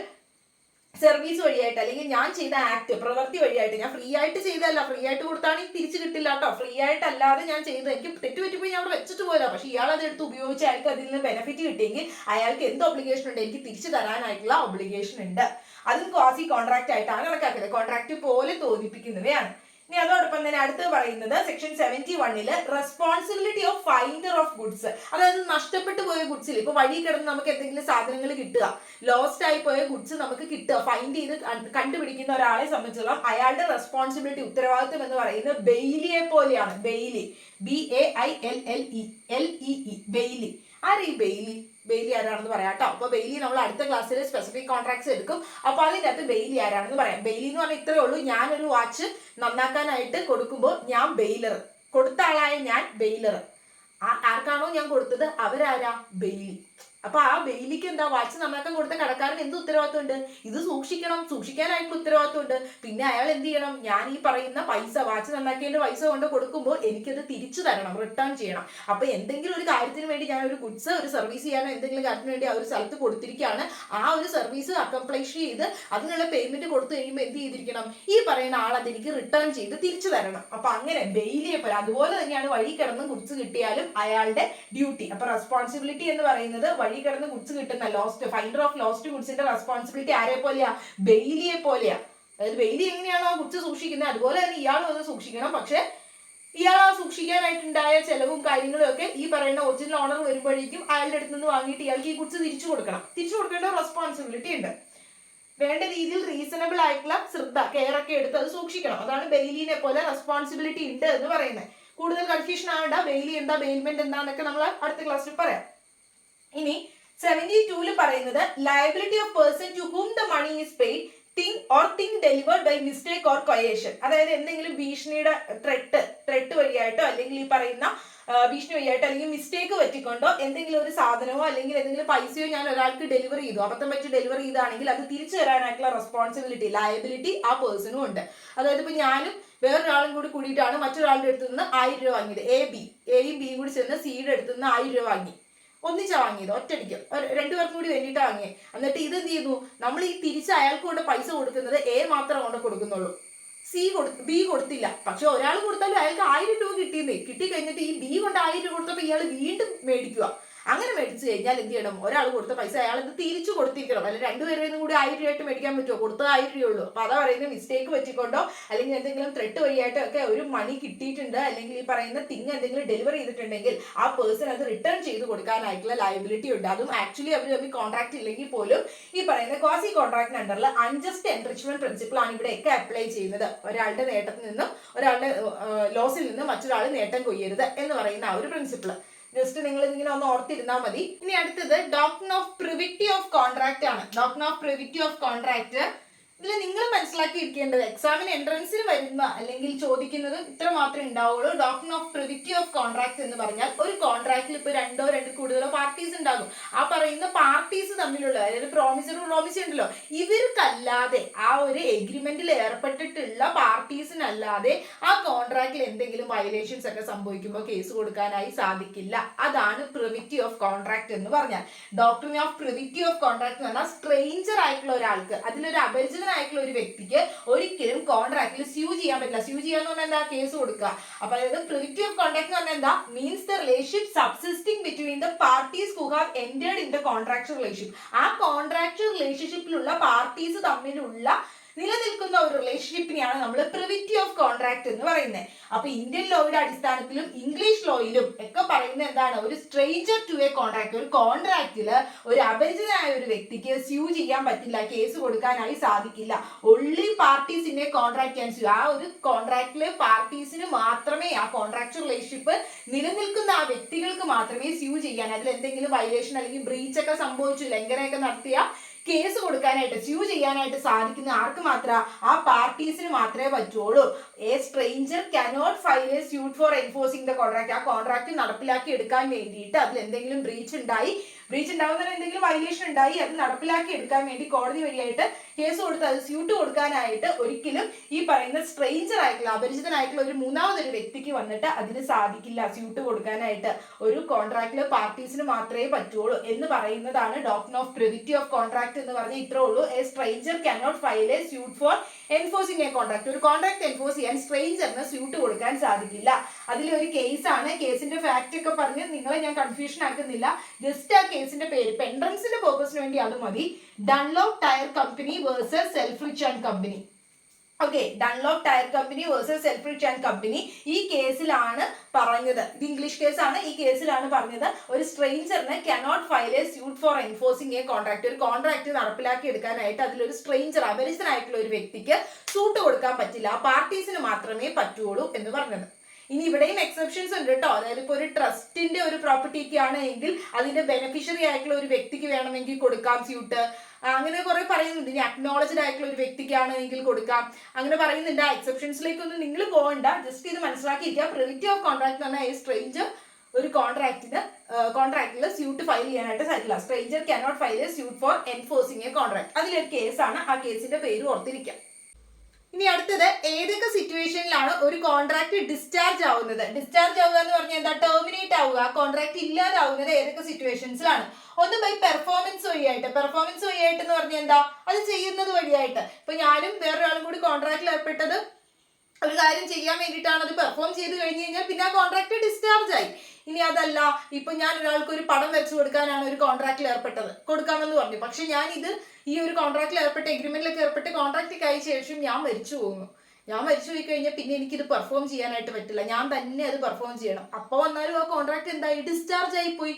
സർവീസ് വഴിയായിട്ട്, അല്ലെങ്കിൽ ഞാൻ ചെയ്ത ആക്ട്, പ്രവൃത്തി വഴിയായിട്ട്, ഞാൻ ഫ്രീ ആയിട്ട് ചെയ്തല്ല, ഫ്രീ ആയിട്ട് കൊടുത്താണെങ്കിൽ തിരിച്ചു കിട്ടില്ല കേട്ടോ, ഫ്രീ ആയിട്ടല്ലാതെ ഞാൻ ചെയ്ത്, എനിക്ക് തെറ്റുപറ്റിപ്പോയി ഞാൻ അവിടെ വെച്ചിട്ട് പോരാ, പക്ഷെ ഇയാൾ അതെടുത്ത് ഉപയോഗിച്ച് അയാൾക്ക് അതിൽ നിന്ന് ബെനിഫിറ്റ് കിട്ടിയെങ്കിൽ അയാൾക്ക് എന്ത് ഒബ്ലിഗേഷൻ ഉണ്ട്? എനിക്ക് തിരിച്ചു തരാനായിട്ടുള്ള ഒബ്ലിഗേഷൻ ഉണ്ട്. അതും ക്വാസി കോൺട്രാക്ട് ആയിട്ടാണ് കണക്കാക്കുന്നത്, കോൺട്രാക്ട് പോലെ തോന്നിപ്പിക്കുന്നവയാണ്. ഇനി അതോടൊപ്പം തന്നെ അടുത്ത് പറയുന്നത് section 71 responsibility of finder of goods. അതായത് നഷ്ടപ്പെട്ടു പോയ ഗുഡ്സിൽ, ഇപ്പൊ വഴി കിടന്ന് നമുക്ക് എന്തെങ്കിലും സാധനങ്ങൾ കിട്ടുക, ലോസ്റ്റ് ആയി പോയ ഗുഡ്സ് നമുക്ക് കിട്ടുക, ഫൈൻഡ് ചെയ്ത് കണ്ടുപിടിക്കുന്ന ഒരാളെ സംബന്ധിച്ചിടത്തോളം അയാളുടെ റെസ്പോൺസിബിലിറ്റി, ഉത്തരവാദിത്വം എന്ന് പറയുന്നത് ബെയിലിയെ പോലെയാണ്. Bailey, BAILLE, Bailey. ആരാ ഈ ബെയിലി ആരാണെന്ന് പറയാം കേട്ടോ. അപ്പൊ ബെയിലി നമ്മൾ അടുത്ത ക്ലാസ്സിൽ സ്പെസിഫിക് കോൺട്രാക്ട്സ് എടുക്കും. അപ്പൊ അതിൻ്റെ അകത്ത് ബെയിലി ആരാണെന്ന് പറയാം. ബെയിലി എന്ന് പറഞ്ഞാൽ ഇത്രയേ ഉള്ളൂ, ഞാനൊരു വാച്ച് നന്നാക്കാനായിട്ട് കൊടുക്കുമ്പോൾ ഞാൻ ബെയിലർ, കൊടുത്ത ആളായ ഞാൻ ബെയിലർ, ആർക്കാണോ ഞാൻ കൊടുത്തത് അവരാരാ? ബെയിലി. അപ്പൊ ആ ബെയിലിക്ക് എന്താ വാച്ച് നന്നാക്കാൻ കൊടുത്ത കടക്കാരൻ എന്ത് ഉത്തരവാദിത്വം ഉണ്ട്? ഇത് സൂക്ഷിക്കാനായിട്ടുള്ള ഉത്തരവാദിത്വം ഉണ്ട്. പിന്നെ അയാൾ എന്ത് ചെയ്യണം? ഞാൻ ഈ പറയുന്ന പൈസ, വാച്ച് നന്നാക്കിയതിന്റെ പൈസ കൊണ്ട് കൊടുക്കുമ്പോൾ എനിക്കത് തിരിച്ചു തരണം, റിട്ടേൺ ചെയ്യണം. അപ്പൊ എന്തെങ്കിലും ഒരു കാര്യത്തിന് വേണ്ടി ഞാൻ ഒരു ഗുഡ്സ്, ഒരു സർവീസ് ചെയ്യാനോ എന്തെങ്കിലും കാര്യത്തിന് വേണ്ടി ആ ഒരു സ്ഥലത്ത് കൊടുത്തിരിക്കുകയാണ്. ആ ഒരു സർവീസ് അക്കംപ്ലിഷ് ചെയ്ത് അതിനുള്ള പേയ്മെന്റ് കൊടുത്തു കഴിയുമ്പോൾ എന്ത് ചെയ്തിരിക്കണം? ഈ പറയുന്ന ആൾ അതെനിക്ക് റിട്ടേൺ ചെയ്ത് തിരിച്ചു തരണം. അപ്പൊ അങ്ങനെ ബെയിലിയെ പോലെ അതുപോലെ തന്നെയാണ് വഴി കിടന്ന് ഗുഡ്സ് കിട്ടിയാലും അയാളുടെ ഡ്യൂട്ടി. അപ്പൊ റെസ്പോൺസിബിലിറ്റി എന്ന് പറയുന്നത് വഴി കിടന്ന് ഗുഡ്സ് കിട്ടുന്ന ഫൈൻഡർ ഓഫ് ലോസ്റ്റ് ഗുഡ്സിന്റെ റെസ്പോൺസിബിലിറ്റി ആരെ പോലെയാ? ബെയിലിയെ പോലെയാ. അതായത് ബെയിലി എങ്ങനെയാണോ ആ ഗുഡ്സ് സൂക്ഷിക്കുന്നത് അതുപോലെ തന്നെ ഇയാളും അത് സൂക്ഷിക്കണം. പക്ഷെ ഇയാൾ ആ സൂക്ഷിക്കാനായിട്ടുണ്ടായ ചെലവും കാര്യങ്ങളും ഒക്കെ ഈ പറയുന്ന ഒറിജിനൽ ഓണർ വരുമ്പോഴേക്കും അയാളുടെ അടുത്ത് നിന്ന് വാങ്ങിയിട്ട് ഇയാൾക്ക് ഈ ഗുഡ്സ് തിരിച്ചു കൊടുക്കേണ്ട റെസ്പോൺസിബിലിറ്റി ഉണ്ട്. വേണ്ട രീതിയിൽ റീസണബിൾ ആയിട്ടുള്ള ശ്രദ്ധ, കെയർ ഒക്കെ എടുത്ത് അത് സൂക്ഷിക്കണം. അതാണ് ബെയിലിനെ പോലെ റെസ്പോൺസിബിലിറ്റി ഉണ്ട് എന്ന് പറയുന്നത്. കൂടുതൽ കൺഫ്യൂഷൻ ആവണ്ട. ബെയിലി എന്താ, ബെയിൽമെന്റ് എന്താന്നൊക്കെ നമ്മൾ അടുത്ത ക്ലാസ്സിൽ പറയാം. ഇനി 72 പറയുന്നത് liability of person to whom the money is paid thing delivered by mistake or coercion. അതായത് എന്തെങ്കിലും ഭീഷണിയുടെ ത്രെട്ട് വഴിയായിട്ടോ അല്ലെങ്കിൽ ഈ പറയുന്ന ഭീഷണി വഴിയായിട്ടോ അല്ലെങ്കിൽ മിസ്റ്റേക്ക് പറ്റിക്കൊണ്ടോ എന്തെങ്കിലും ഒരു സാധനമോ അല്ലെങ്കിൽ എന്തെങ്കിലും പൈസയോ ഞാൻ ഒരാൾക്ക് ഡെലിവറി ചെയ്തു, അബദ്ധം പറ്റി ഡെലിവറി ചെയ്താണെങ്കിൽ അത് തിരിച്ചു തരാനായിട്ടുള്ള റെസ്പോൺസിബിലിറ്റി, ലയബിലിറ്റി ആ പേഴ്സണും ഉണ്ട്. അതായത് ഇപ്പൊ ഞാനും വേറൊരാളും കൂടിയിട്ടാണ് മറ്റൊരാളുടെ അടുത്ത് നിന്ന് 1000 രൂപ വാങ്ങിയത്. എയും ബിയും കൂടി ചെന്ന് സിയുടെ അടുത്ത് നിന്ന് 1000 രൂപ വാങ്ങി. ഒന്നിച്ചാ വാങ്ങിയത്, ഒറ്റടിക്കും, രണ്ടുപേർക്കും കൂടി വേണ്ടിയിട്ടാണ് വാങ്ങിയത്. എന്നിട്ട് ഇത് എന്ത് ചെയ്യുന്നു? നമ്മൾ ഈ തിരിച്ച് അയാൾക്ക് കൊണ്ട് പൈസ കൊടുക്കുന്നത് എ മാത്രം കൊണ്ട് കൊടുക്കുന്നുള്ളൂ, ബി കൊടുത്തില്ല. പക്ഷെ ഒരാൾ കൊടുത്താലും അയാൾക്ക് 1000 രൂപ കിട്ടിയെന്നേ. കിട്ടി കഴിഞ്ഞിട്ട് ഈ ബി കൊണ്ട് 1000 രൂപ കൊടുത്തപ്പോൾ ഇയാൾ വീണ്ടും മേടിക്കുക. അങ്ങനെ മേടിച്ചു കഴിഞ്ഞാൽ എന്ത് ചെയ്യണം? ഒരാൾ കൊടുത്ത പൈസ അയാൾ ഇത് തിരിച്ചു കൊടുത്തിരിക്കണം. അല്ലെങ്കിൽ രണ്ടുപേരും കൂടി 1000 രൂപയായിട്ട് മേടിക്കാൻ പറ്റുമോ? കൊടുത്തത് 1000 രൂപയുള്ളൂ. അപ്പൊ അതാ പറയുന്നത് മിസ്റ്റേക്ക് പറ്റിക്കൊണ്ടോ അല്ലെങ്കിൽ എന്തെങ്കിലും ത്രെട്ട് വഴിയായിട്ടോ ഒക്കെ ഒരു മണി കിട്ടിയിട്ടുണ്ട് അല്ലെങ്കിൽ ഈ പറയുന്ന തിങ് എന്തെങ്കിലും ഡെലിവറി ചെയ്തിട്ടുണ്ടെങ്കിൽ ആ പേഴ്സൺ അത് റിട്ടേൺ ചെയ്ത് കൊടുക്കാനായിട്ടുള്ള ലയബിലിറ്റി ഉണ്ട്. അതും ആക്ച്വലി അവർ തമ്മിൽ കോൺട്രാക്ട് ഇല്ലെങ്കിൽ പോലും ഈ പറയുന്ന ക്വാസി കോൺട്രാക്ട് അണ്ടറിൽ അൺജസ്റ്റ് എൻറിച്ച്മെന്റ് പ്രിൻസിപ്പിൾ ആണ് ഇവിടെയൊക്കെ അപ്ലൈ ചെയ്യുന്നത്. ഒരാളുടെ നേട്ടത്തിൽ നിന്നും ഒരാളുടെ ലോസിൽ നിന്നും മറ്റൊരാൾ നേട്ടം കൊയ്യരുത് എന്ന് പറയുന്ന ആ ഒരു പ്രിൻസിപ്പിൾ ജസ്റ്റ് നിങ്ങൾ ഇങ്ങനെ ഒന്ന് ഓർത്തിരുന്നാൽ മതി. ഇനി അടുത്തത് doctrine of privity of contract ആണ്. Doctrine of privity of contract ഇതിൽ നിങ്ങൾ മനസ്സിലാക്കിയിരിക്കേണ്ടത് എക്സാമിന് എൻട്രൻസിന് വരുന്ന അല്ലെങ്കിൽ ചോദിക്കുന്നത് ഇത്ര മാത്രമേ ഉണ്ടാവുള്ളൂ. Doctrine of privity of contract എന്ന് പറഞ്ഞാൽ ഒരു കോൺട്രാക്റ്റിൽ ഇപ്പോൾ രണ്ടോ കൂടുതലോ പാർട്ടീസ് ഉണ്ടാകും. ആ പറയുന്ന പാർട്ടീസ് തമ്മിലുള്ള അതായത് പ്രോമിസറി ഉണ്ടല്ലോ, ഇവർക്കല്ലാതെ ആ ഒരു എഗ്രിമെന്റിൽ ഏർപ്പെട്ടിട്ടുള്ള പാർട്ടീസിനല്ലാതെ ആ കോൺട്രാക്റ്റിൽ എന്തെങ്കിലും വയലേഷൻസ് ഒക്കെ സംഭവിക്കുമ്പോൾ കേസ് കൊടുക്കാനായി സാധിക്കില്ല. അതാണ് പ്രിവിറ്റി ഓഫ് കോൺട്രാക്ട് എന്ന് പറഞ്ഞാൽ. Doctrine of privity of contract എന്ന് പറഞ്ഞാൽ സ്ട്രേഞ്ചർ ആയിട്ടുള്ള ഒരാൾക്ക്, അതിലൊരു അപരിചിതനായിട്ടുള്ള ഒരു വ്യക്തിക്ക് ഒരിക്കലും കോൺട്രാക്റ്റിൽ സ്യൂ ചെയ്യാൻ പറ്റില്ല. സ്യൂ ചെയ്യാന്ന് പറഞ്ഞാൽ എന്താ? കേസ് കൊടുക്കുക. അപ്പൊ അതായത് പ്രിവിറ്റി ഓഫ് കോൺട്രാക്ട് എന്ന് പറഞ്ഞാൽ എന്താ? Means the relationship subsisting between the parties who have entered in the contractual relationship. ആ കോൺട്രാക്ച്വൽ റിലേഷൻഷിപ്പിലുള്ള പാർട്ടീസ് തമ്മിലുള്ള നിലനിൽക്കുന്ന ഒരു റിലേഷൻഷിപ്പിനെയാണ് നമ്മൾ പ്രിവിറ്റി ഓഫ് കോൺട്രാക്ട് എന്ന് പറയുന്നത്. അപ്പൊ ഇന്ത്യൻ ലോയുടെ അടിസ്ഥാനത്തിലും ഇംഗ്ലീഷ് ലോയിലും ഒക്കെ പറയുന്നത് എന്താണ്? ഒരു സ്ട്രേഞ്ചർ ടു എ കോൺട്രാക്ട്, ഒരു കോൺട്രാക്റ്റില് ഒരു അപരിചിതനായ ഒരു വ്യക്തിക്ക് സ്യൂ ചെയ്യാൻ പറ്റില്ല, കേസ് കൊടുക്കാനായി സാധിക്കില്ല. Only parties in A contract can sue. ആ ഒരു കോൺട്രാക്റ്റിലെ പാർട്ടീസിന് മാത്രമേ, ആ കോൺട്രാക്ച്വൽ റിലേഷൻഷിപ്പ് നിലനിൽക്കുന്ന ആ വ്യക്തികൾക്ക് മാത്രമേ സ്യൂ ചെയ്യാൻ, അതിൽ എന്തെങ്കിലും വയലേഷൻ അല്ലെങ്കിൽ ബ്രീച്ച് ഒക്കെ സംഭവിച്ചു, ലംഘനമൊക്കെ നടത്തിയ കേസ് കൊടുക്കാനായിട്ട് സ്യൂ ചെയ്യാനായിട്ട് സാധിക്കുന്ന ആർക്ക് മാത്രം? ആ പാർട്ടീസിന് മാത്രമേ പറ്റുള്ളൂ. A stranger cannot file a suit for enforcing the contract. ആ കോൺട്രാക്ട് നടപ്പിലാക്കി എടുക്കാൻ വേണ്ടിയിട്ട് അതിൽ എന്തെങ്കിലും ബ്രീച്ച് ഉണ്ടാവുന്ന എന്തെങ്കിലും വയലേഷൻ ഉണ്ടായി അത് നടപ്പിലാക്കി എടുക്കാൻ വേണ്ടി കോടതി വഴിയായിട്ട് കേസ് കൊടുത്ത് അത് സ്യൂട്ട് കൊടുക്കാനായിട്ട് ഒരിക്കലും ഈ പറയുന്ന സ്ട്രേഞ്ചർ ആയിട്ടുള്ള അപരിചിതനായിട്ടുള്ള ഒരു മൂന്നാമതൊരു വ്യക്തിക്ക് വന്നിട്ട് അതിന് സാധിക്കില്ല സ്യൂട്ട് കൊടുക്കാനായിട്ട്. ഒരു കോൺട്രാക്റ്റിലെ പാർട്ടീസിന് മാത്രമേ പറ്റുള്ളൂ എന്ന് പറയുന്നതാണ് doctrine of privity of contract എന്ന് പറഞ്ഞാൽ ഇത്രേ ഉള്ളൂ. A stranger cannot file a suit for enforcing a contract. ഒരു കോൺട്രാക്ട് എൻഫോഴ്സ് ചെയ്യാൻ സ്ട്രേഞ്ചറിന് സ്യൂട്ട് കൊടുക്കാൻ സാധിക്കില്ല. അതിലൊരു കേസാണ്. കേസിന്റെ ഫാക്ട് ഒക്കെ പറഞ്ഞ് നിങ്ങളെ ഞാൻ കൺഫ്യൂഷൻ ആക്കുന്നില്ല. ജസ്റ്റ് ആ കേസിന്റെ പേര് എൻട്രൻസിന്റെ പേർപ്പസിന് വേണ്ടി അത് മതി. Dunlop tyre company versus Selfridge and company. Okay, Dunlop tyre company versus Selfridge and company. ഈ കേസിലാണ് പറഞ്ഞത്, ഇത് ഇംഗ്ലീഷ് കേസാണ്. ഈ കേസിലാണ് പറഞ്ഞത് ഒരു സ്ട്രേഞ്ചറിന് cannot file a suit for enforcing a contract. ഒരു കോൺട്രാക്ട് നടപ്പിലാക്കി എടുക്കാനായിട്ട് അതിലൊരു സ്ട്രേഞ്ചർ അപരിചിതനായിട്ടുള്ള ഒരു വ്യക്തിക്ക് സൂട്ട് കൊടുക്കാൻ പറ്റില്ല, ആ പാർട്ടീസിന് മാത്രമേ പറ്റുള്ളൂ എന്ന് പറഞ്ഞത്. ഇനി ഇവിടെയും എക്സെപ്ഷൻസ് ഉണ്ട് കേട്ടോ. അതായത് ഇപ്പോൾ ഒരു ട്രസ്റ്റിന്റെ ഒരു പ്രോപ്പർട്ടിക്ക് ആണ് എങ്കിൽ അതിന്റെ ബെനിഫിഷ്യറി ആയിട്ടുള്ള ഒരു വ്യക്തിക്ക് വേണമെങ്കിൽ കൊടുക്കാം സ്യൂട്ട്. അങ്ങനെ കുറെ പറയുന്നുണ്ട്. ഇനി അക്നോളജ്ഡ് ആയിട്ടുള്ള ഒരു വ്യക്തിക്കാണ് എങ്കിൽ കൊടുക്കാം, അങ്ങനെ പറയുന്നുണ്ട്. ആ എക്സെപ്ഷൻസിലേക്കൊന്നും നിങ്ങൾ പോകണ്ട, ജസ്റ്റ് ഇത് മനസ്സിലാക്കിയിരിക്കുക. പ്രിവിറ്റി ഓഫ് കോൺട്രാക്ട് എന്ന് പറഞ്ഞാൽ സ്ട്രേഞ്ചർ ഒരു കോൺട്രാക്റ്റിന് കോൺട്രാക്റ്റിൽ സ്യൂട്ട് ഫയൽ ചെയ്യാനായിട്ട് സാധിക്കില്ല. Stranger cannot file a suit for enforcing a contract. അതിലൊരു കേസാണ്, ആ കേസിന്റെ പേര് ഓർത്തിരിക്കാം. ഇനി അടുത്തത് ഏതൊക്കെ സിറ്റുവേഷനിലാണ് ഒരു കോൺട്രാക്ട് ഡിസ്ചാർജ് ആവുന്നത്? ഡിസ്ചാർജ് ആവുക എന്ന് പറഞ്ഞാൽ എന്താ? ടെർമിനേറ്റ് ആവുക, കോൺട്രാക്ട് ഇല്ലാതാവുന്നത് ഏതൊക്കെ സിറ്റുവേഷൻസിലാണ്? ഒന്ന് ബൈ പെർഫോമൻസ് വഴിയായിട്ട്. പെർഫോമൻസ് വഴിയായിട്ട് എന്ന് പറഞ്ഞാൽ എന്താ? അത് ചെയ്യുന്നത് വഴിയായിട്ട്. ഇപ്പൊ ഞാനും വേറൊരാളും കൂടി കോൺട്രാക്റ്റിൽ ഏർപ്പെട്ടത് ഒരു കാര്യം ചെയ്യാൻ വേണ്ടിയിട്ടാണ്. അത് പെർഫോം ചെയ്ത് കഴിഞ്ഞ് കഴിഞ്ഞാൽ പിന്നെ ആ കോൺട്രാക്ട് ഡിസ്ചാർജ് ആയി. ഇനി അതല്ല, ഇപ്പൊ ഞാൻ ഒരാൾക്ക് ഒരു പടം വെച്ചു കൊടുക്കാനാണ് ഒരു കോൺട്രാക്റ്റിൽ ഏർപ്പെട്ടത്, കൊടുക്കാമെന്ന് പറഞ്ഞു. പക്ഷെ ഞാൻ ഈ ഒരു കോൺട്രാക്റ്റിൽ ഏർപ്പെട്ട് എഗ്രിമെന്റിലൊക്കെ ഏർപ്പെട്ട് കോൺട്രാക്ട് ആയ ശേഷം ഞാൻ മരിച്ചു പോകുന്നു. ഞാൻ മരിച്ചു പോയി കഴിഞ്ഞാൽ പിന്നെ എനിക്കിത് പെർഫോം ചെയ്യാനായിട്ട് പറ്റില്ല. ഞാൻ തന്നെ അത് പെർഫോം ചെയ്യണം. അപ്പോൾ വന്നാലും ആ കോൺട്രാക്ട് എന്തായി? ഡിസ്ചാർജ് ആയി പോയി.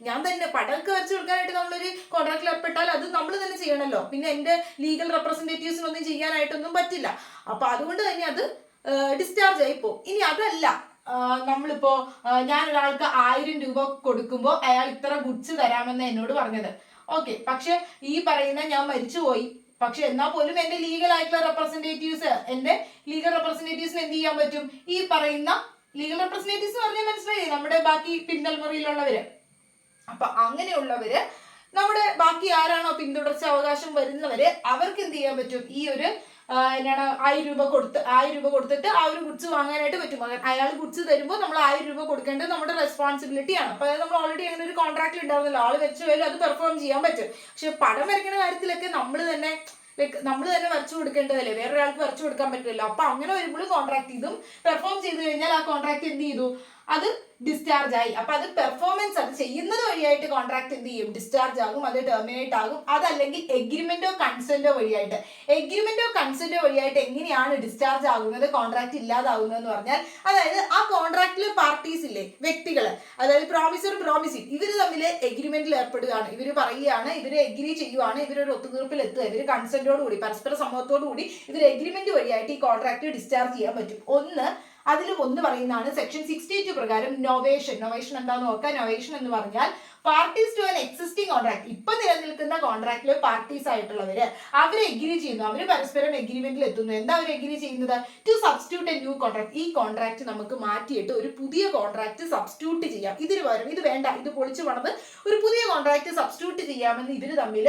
ഞാൻ തന്നെ പടമൊക്കെ വരച്ചു കൊടുക്കാനായിട്ട് നമ്മളൊരു കോൺട്രാക്റ്റിൽ ഏർപ്പെട്ടാൽ അത് നമ്മൾ തന്നെ ചെയ്യണമല്ലോ. പിന്നെ എൻ്റെ ലീഗൽ റെപ്രസെന്റേറ്റീവ്സിനൊന്നും ചെയ്യാനായിട്ടൊന്നും പറ്റില്ല. അപ്പൊ അതുകൊണ്ട് തന്നെ അത് ഡിസ്ചാർജ് ആയി പോകും. ഇനി അതല്ല, നമ്മളിപ്പോ ഞാൻ ഒരാൾക്ക് 1000 രൂപ കൊടുക്കുമ്പോൾ അയാൾ ഇത്ര ഗുഡ്സ് തരാമെന്ന് എന്നോട് പറഞ്ഞത്. ഓക്കെ, പക്ഷെ ഈ പറയുന്ന ഞാൻ മരിച്ചുപോയി. പക്ഷെ എന്നാൽ പോലും എന്റെ ലീഗൽ ആയിട്ടുള്ള റെപ്രസെന്റേറ്റീവ്സിന് എന്ത് ചെയ്യാൻ പറ്റും? ഈ പറയുന്ന ലീഗൽ റെപ്രസെന്റേറ്റീവ്സ് പറഞ്ഞാൽ മനസ്സിലായി, നമ്മുടെ ബാക്കി പിൻതലമുറയിലുള്ളവര്. അപ്പൊ അങ്ങനെയുള്ളവര്, നമ്മുടെ ബാക്കി ആരാണോ പിന്തുടർച്ച അവകാശം വരുന്നവര്, അവർക്ക് എന്ത് ചെയ്യാൻ പറ്റും? ഈ ഒരു 1000 രൂപ കൊടുത്തിട്ട് ആ ഒരു ഗുഡ്സ് വാങ്ങാനായിട്ട് പറ്റും. അയാൾ ഗുഡ്സ് തരുമ്പോൾ നമ്മൾ 1000 രൂപ കൊടുക്കേണ്ടത് നമ്മുടെ റെസ്പോൺസിബിലിറ്റി ആണ്. അപ്പൊ നമ്മൾ ഓൾറെഡി അങ്ങനെ ഒരു കോൺട്രാക്ട് ഉണ്ടായിരുന്നല്ലോ, ആള് വെച്ച് പോയാലും അത് പെർഫോം ചെയ്യാൻ പറ്റും. പക്ഷെ പടം വരയ്ക്കുന്ന കാര്യത്തിലൊക്കെ നമ്മൾ തന്നെ വരച്ചു കൊടുക്കേണ്ടതല്ലേ, വേറൊരാൾക്ക് വരച്ചു കൊടുക്കാൻ പറ്റില്ലല്ലോ. അപ്പൊ അങ്ങനെ വരുമ്പോഴും കോൺട്രാക്ട് ഇതും പെർഫോം ചെയ്ത് കഴിഞ്ഞാൽ ആ കോൺട്രാക്ട് എന്ത് ചെയ്തു? അത് ഡിസ്ചാർജ് ആയി. അപ്പൊ അത് പെർഫോമൻസ്, അത് ചെയ്യുന്നത് വഴിയായിട്ട് കോൺട്രാക്ട് എന്ത് ചെയ്യും? ഡിസ്ചാർജ് ആകും, അത് ടെർമിനേറ്റ് ആകും. അതല്ലെങ്കിൽ എഗ്രിമെന്റോ കൺസെന്റോ വഴിയായിട്ട്. എഗ്രിമെന്റോ കൺസെന്റോ വഴിയായിട്ട് എങ്ങനെയാണ് ഡിസ്ചാർജ് ആകുന്നത്, കോൺട്രാക്ട് ഇല്ലാതാകുന്നതെന്ന് പറഞ്ഞാൽ, അതായത് ആ കോൺട്രാക്റ്റിലെ പാർട്ടീസ് ഇല്ലേ, വ്യക്തികള്, അതായത് പ്രോമിസർ പ്രോമിസി, ഇവര് തമ്മിൽ എഗ്രിമെന്റിൽ ഏർപ്പെടുകയാണ്. ഇവര് പറയുകയാണ്, ഇവര് എഗ്രി ചെയ്യുവാണ്, ഇവരൊരു ഒത്തുതീർപ്പിൽ എത്തുക, ഇവര് കൺസെന്റോടുകൂടി, പരസ്പര സമ്മതത്തോടുകൂടി ഇവര് എഗ്രിമെന്റ് വഴിയായിട്ട് ഈ കോൺട്രാക്ട് ഡിസ്ചാർജ് ചെയ്യാൻ പറ്റും. ഒന്ന് പറയുന്നതാണ് സെക്ഷൻ 62 പ്രകാരം നൊവേഷൻ. നൊവേഷൻ എന്താന്ന് നോക്കാം. നൊവേഷൻ എന്ന് പറഞ്ഞാൽ parties to an existing contract, ഇപ്പൊ നിലനിൽക്കുന്ന കോൺട്രാക്റ്റിലെ പാർട്ടീസ് ആയിട്ടുള്ളവര് അവർ എഗ്രി ചെയ്യുന്നു, അവർ പരസ്പരം എഗ്രിമെന്റിൽ എത്തുന്നു. എന്താ അവർ എഗ്രി ചെയ്യുന്നത്? To substitute a new contract. ഈ കോൺട്രാക്ട് നമുക്ക് മാറ്റിയിട്ട് ഒരു പുതിയ കോൺട്രാക്ട് സബ്സ്റ്റിറ്റ്യൂട്ട് ചെയ്യാം. ഇതിന് പകരം ഇത് വേണ്ട, ഇത് പൊളിച്ചു പണത് ഒരു പുതിയ കോൺട്രാക്ട് സബ്സ്റ്റിറ്റ്യൂട്ട് ചെയ്യാമെന്ന് ഇവര് തമ്മിൽ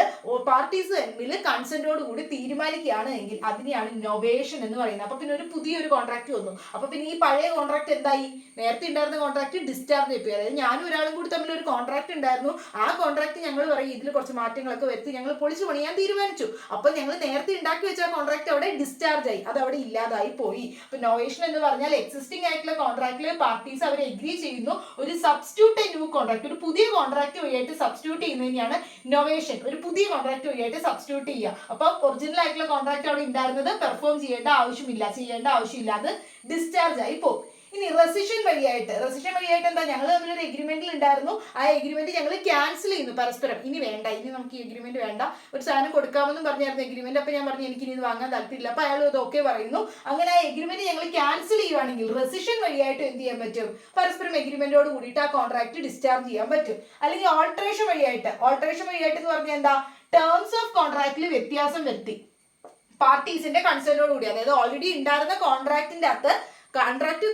പാർട്ടീസ് തമ്മിൽ കൺസെന്റോട് കൂടി തീരുമാനിക്കുകയാണ് എങ്കിൽ അതിനെയാണ് നൊവേഷൻ എന്ന് പറയുന്നത്. അപ്പൊ പിന്നെ ഒരു പുതിയൊരു കോൺട്രാക്ട് വന്നു. അപ്പൊ പിന്നെ ഈ പഴയ കോൺട്രാക്ട് എന്തായി? നേരത്തെ ഉണ്ടായിരുന്ന കോൺട്രാക്ട് ഡിസ്ചാർജ് ചെയ്തു. അതായത് ഞാനും ഒരാളും കൂടി തമ്മിൽ ഒരു കോൺട്രാക്ട് ഉണ്ടായിരുന്നു. ആ കോൺട്രാക്ട് ഞങ്ങൾ പറയും ഇതിൽ കുറച്ച് മാറ്റങ്ങളൊക്കെ വരുത്തി ഞങ്ങൾ പൊളിച്ചു പണിയാൻ തീരുമാനിച്ചു. അപ്പൊ ഞങ്ങൾ നേരത്തെ ഉണ്ടാക്കി വെച്ച ആ കോൺട്രാക്ട് അവിടെ ഡിസ്ചാർജ് ആയി, അത് അവിടെ ഇല്ലാതായി പോയി. അപ്പൊ നൊവേഷൻ എന്ന് പറഞ്ഞാൽ എക്സിസ്റ്റിംഗ് ആയിട്ടുള്ള കോൺട്രാക്റ്റിലെ പാർട്ടീസ് അവർ എഗ്രി ചെയ്യുന്നു ഒരു സബ്സ്റ്റിറ്റ്യൂട്ട് ന്യൂ കോൺട്രാക്ട്, ഒരു പുതിയ കോൺട്രാക്ട് വഴിയായിട്ട് സബ്സ്റ്റിറ്റ്യൂട്ട് ചെയ്യുന്നതിനാണ് നൊവേഷൻ. ഒരു പുതിയ കോൺട്രാക്ട് വഴിയായിട്ട് സബ്സ്റ്റിറ്റ്യൂട്ട് ചെയ്യുക. അപ്പൊ ഒറിജിനൽ ആയിട്ടുള്ള കോൺട്രാക്ട് അവിടെ ഉണ്ടായിരുന്നത് പെർഫോം ചെയ്യേണ്ട ആവശ്യമില്ല, അത് ഡിസ്ചാർജ് ആയി പോകും. ഇനി റെസിഷൻ വഴിയായിട്ട് എന്താ? ഞങ്ങൾ തമ്മിലൊരു എഗ്രിമെന്റിൽ ഉണ്ടായിരുന്നു, ആ എഗ്രിമെന്റ് ഞങ്ങൾ ക്യാൻസൽ ചെയ്യുന്നു പരസ്പരം. ഇനി വേണ്ട, ഇനി നമുക്ക് ഈ എഗ്രിമെന്റ് വേണ്ട, ഒരു സാധനം കൊടുക്കാമെന്നും പറഞ്ഞായിരുന്നു എഗ്രിമെന്റ്. അപ്പൊ ഞാൻ പറഞ്ഞു എനിക്ക് ഇനി ഇത് വാങ്ങാൻ താല്പര്യമില്ല. അപ്പൊ അയാൾ ഇത് ഓക്കെ പറയുന്നു. അങ്ങനെ ആ എഗ്രിമെന്റ് ഞങ്ങൾ ക്യാൻസൽ ചെയ്യുവാണെങ്കിൽ റെസിഷൻ വഴിയായിട്ട് എന്ത് ചെയ്യാൻ പറ്റും? പരസ്പരം എഗ്രിമെന്റോട് കൂടിയിട്ട് ആ കോൺട്രാക്ട് ഡിസ്ചാർജ് ചെയ്യാൻ പറ്റും. അല്ലെങ്കിൽ ഓൾട്ടറേഷൻ വഴിയായിട്ട് എന്ന് പറഞ്ഞാൽ എന്താ? ടേംസ് ഓഫ് കോൺട്രാക്റ്റിൽ വ്യത്യാസം വരുത്തി പാർട്ടീസിന്റെ കൺസേണോട് കൂടി, അതായത് ഓൾറെഡി ഉണ്ടായിരുന്ന കോൺട്രാക്ടിന്റെ അകത്ത്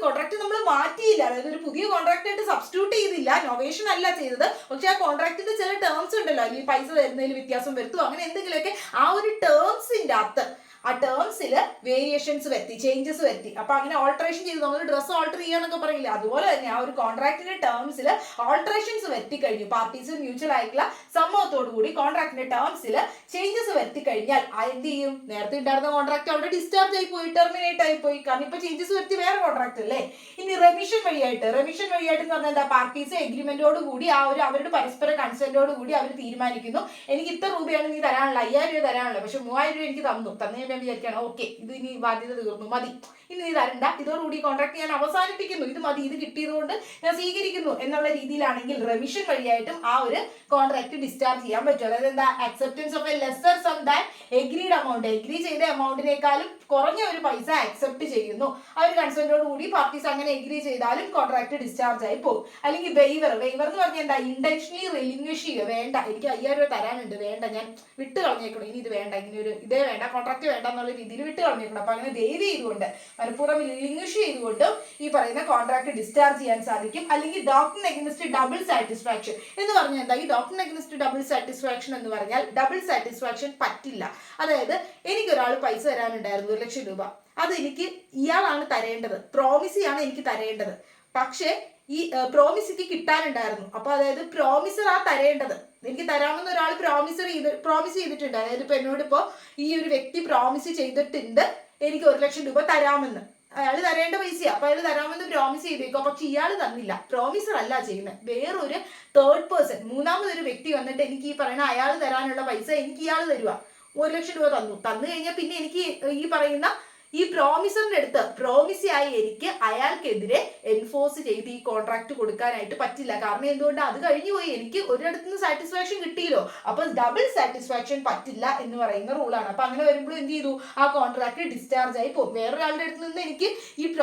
കോൺട്രാക്ട് നമ്മൾ മാറ്റിയില്ല, അതായത് ഒരു പുതിയ കോൺട്രാക്ട് ആയിട്ട് സബ്സ്റ്റിറ്റ്യൂട്ട് ചെയ്തില്ല, നൊവേഷൻ അല്ല ചെയ്തത്. പക്ഷെ ആ കോൺട്രാക്ടിന്റെ ചില ടേംസ് ഉണ്ടല്ലോ, അല്ലെങ്കിൽ പൈസ തരുന്നതിൽ വ്യത്യാസം വരുത്തും, അങ്ങനെ എന്തെങ്കിലുമൊക്കെ ആ ഒരു ടേംസിന്റെ അകത്ത്, ആ ടേംസിൽ വേരിയേഷൻസ് വരുത്തി, ചേഞ്ചസ് വരുത്തി. അപ്പൊ അങ്ങനെ ഓൾട്ടറേഷൻ ചെയ്ത് നമ്മൾ ഡ്രസ്സ് ഓൾട്ടർ ചെയ്യാന്നൊക്കെ പറയില്ല, അതുപോലെ തന്നെ ആ ഒരു കോൺട്രാക്ടിന്റെ ടേംസിൽ ഓൾട്ടറേഷൻസ് വരുത്തി കഴിഞ്ഞു. പാർട്ടീസ് മ്യൂച്വൽ ആയിട്ടുള്ള സമ്മതത്തോടു കൂടി കോൺട്രാക്ടിന്റെ ടേംസിൽ ചേഞ്ചസ് വരുത്തി കഴിഞ്ഞാൽ എന്ത് ചെയ്യും? നേരത്തെ ഉണ്ടായിരുന്ന കോൺട്രാക്ട് അവിടെ ഡിസ്ചാർജ് ആയി പോയി, ടെർമിനേറ്റ് ആയി പോയി, കാരണം ഇപ്പൊ ചേഞ്ചസ് വരുത്തി വേറെ കോൺട്രാക്ട് അല്ലേ. ഇനി റെമിഷൻ വഴിയായിട്ട് എന്ന് പറഞ്ഞാൽ എന്താ? പാർട്ടീസ് എഗ്രിമെന്റോട് കൂടി അവരുടെ പരസ്പര കൺസെന്റോട് കൂടി അവർ തീരുമാനിക്കുന്നു, എനിക്ക് ഇത്ര രൂപയാണ് നീ തരാനുള്ള, 5000 രൂപ തരാനുള്ള, പക്ഷെ 3000 രൂപ എനിക്ക് തന്നു വിചാരിക്കുകയാണ്, ഓക്കെ ഇത് ഇനി ബാധ്യത തീർന്നു, മതി, ഇനി നീ തരണ്ട, ഇതോടുകൂടി കോൺട്രാക്ട് ഞാൻ അവസാനിപ്പിക്കുന്നു, ഇത് മതി, ഇത് കിട്ടിയതുകൊണ്ട് ഞാൻ സ്വീകരിക്കുന്നു എന്നുള്ള രീതിയിലാണെങ്കിൽ റെമിഷൻ വഴിയായിട്ടും ആ ഒരു കോൺട്രാക്ട് ഡിസ്ചാർജ് ചെയ്യാൻ പറ്റും. അതായത് എന്താ? Acceptance of a lesser sum than agreed amount, agree ചെയ്ത എമൗണ്ടിനേക്കാളും കുറഞ്ഞ ഒരു പൈസ അക്സെപ്റ്റ് ചെയ്യുന്നു. ആ ഒരു കൺസെന്റോട് കൂടി പാർട്ടീസ് അങ്ങനെ എഗ്രി ചെയ്താലും കോൺട്രാക്ട് ഡിസ്ചാർജ് ആയി പോകും. അല്ലെങ്കിൽ വെയ്വർ എന്ന് പറഞ്ഞാൽ എന്താ? ഇന്റൻഷനലി റിലിംഗ്വിഷ് ചെയ്യുക, വേണ്ട എനിക്ക് 5000 രൂപ തരാനുണ്ട്, വേണ്ട ഞാൻ വിട്ട് കളഞ്ഞേക്കണം, ഇനി ഇത് വേണ്ട, ഇങ്ങനെ ഒരു ഇതേ വേണ്ട, കോൺട്രാക്ട് വേണ്ട, വേണ്ടെന്നുള്ള രീതിയിൽ വിട്ട് കളഞ്ഞിട്ടുണ്ട്. അപ്പൊ അങ്ങനെ ദയവ് ചെയ്തുകൊണ്ട് മനഃപൂർവ്വം ഇംഗ്ലീഷ് ചെയ്തുകൊണ്ടും ഈ പറയുന്ന കോൺട്രാക്ട് ഡിസ്ചാർജ് ചെയ്യാൻ സാധിക്കും. അല്ലെങ്കിൽ ഡോക്ടറിന് അഗൈൻസ്റ്റ് ഡബിൾ സാറ്റിസ്ഫാക്ഷൻ എന്ന് പറഞ്ഞാൽ എന്താ? ഈ ഡോക്ടറിന് അഗൈൻസ്റ്റ് ഡബിൾ സാറ്റിസ്ഫാക്ഷൻ എന്ന് പറഞ്ഞാൽ ഡബിൾ സാറ്റിസ്ഫാക്ഷൻ പറ്റില്ല. അതായത് എനിക്കൊരാൾ പൈസ തരാനുണ്ടായിരുന്നു 1 ലക്ഷം രൂപ, അത് എനിക്ക് ഇയാളാണ് തരേണ്ടത്, പ്രോമിസിയാണ് എനിക്ക് തരേണ്ടത്. പക്ഷേ ഈ പ്രോമിസിക്ക് കിട്ടാനുണ്ടായിരുന്നു. അപ്പൊ അതായത് പ്രോമിസർ ആ തരേണ്ടത്, എനിക്ക് തരാമെന്ന് ഒരാൾ പ്രോമിസ് ചെയ്തിട്ടുണ്ട്. അതായത് ഇപ്പൊ എന്നോട് ഇപ്പോ ഈ ഒരു വ്യക്തി പ്രോമിസ് ചെയ്തിട്ടുണ്ട് എനിക്ക് 1 ലക്ഷം രൂപ തരാമെന്ന്. അയാൾ തരേണ്ട പൈസയാ, അപ്പൊ അയാൾ തരാമെന്ന് പ്രോമിസ് ചെയ്തേക്കോ. പക്ഷെ ഇയാൾ തന്നില്ല, പ്രോമിസർ അല്ല ചെയ്യുന്നത്, വേറൊരു തേർഡ് പേഴ്സൺ, മൂന്നാമതൊരു വ്യക്തി വന്നിട്ട് എനിക്ക് ഈ പറയുന്ന അയാൾ തരാനുള്ള പൈസ എനിക്ക് ഇയാൾ തരുക, 1 ലക്ഷം രൂപ തന്നു കഴിഞ്ഞാൽ പിന്നെ എനിക്ക് ഈ പറയുന്ന ഈ പ്രോമിസറിന്റെ അടുത്ത് പ്രോമിസിയായി എനിക്ക് അയാൾക്കെതിരെ എൻഫോഴ്സ് ചെയ്ത് ഈ കോൺട്രാക്ട് കൊടുക്കാനായിട്ട് പറ്റില്ല. കാരണം എന്തുകൊണ്ട്? അത് കഴിഞ്ഞു പോയി, എനിക്ക് ഒരിടത്തു നിന്ന് സാറ്റിസ്ഫാക്ഷൻ കിട്ടിയല്ലോ. അപ്പൊ ഡബിൾ സാറ്റിസ്ഫാക്ഷൻ പറ്റില്ല എന്ന് പറയുന്ന റൂളാണ്. അപ്പൊ അങ്ങനെ വരുമ്പോൾ എന്ത് ചെയ്തു? ആ കോൺട്രാക്ട് ഡിസ്ചാർജ് ആയി പോകും. വേറൊരാളുടെ അടുത്ത് നിന്ന് എനിക്ക് ഈ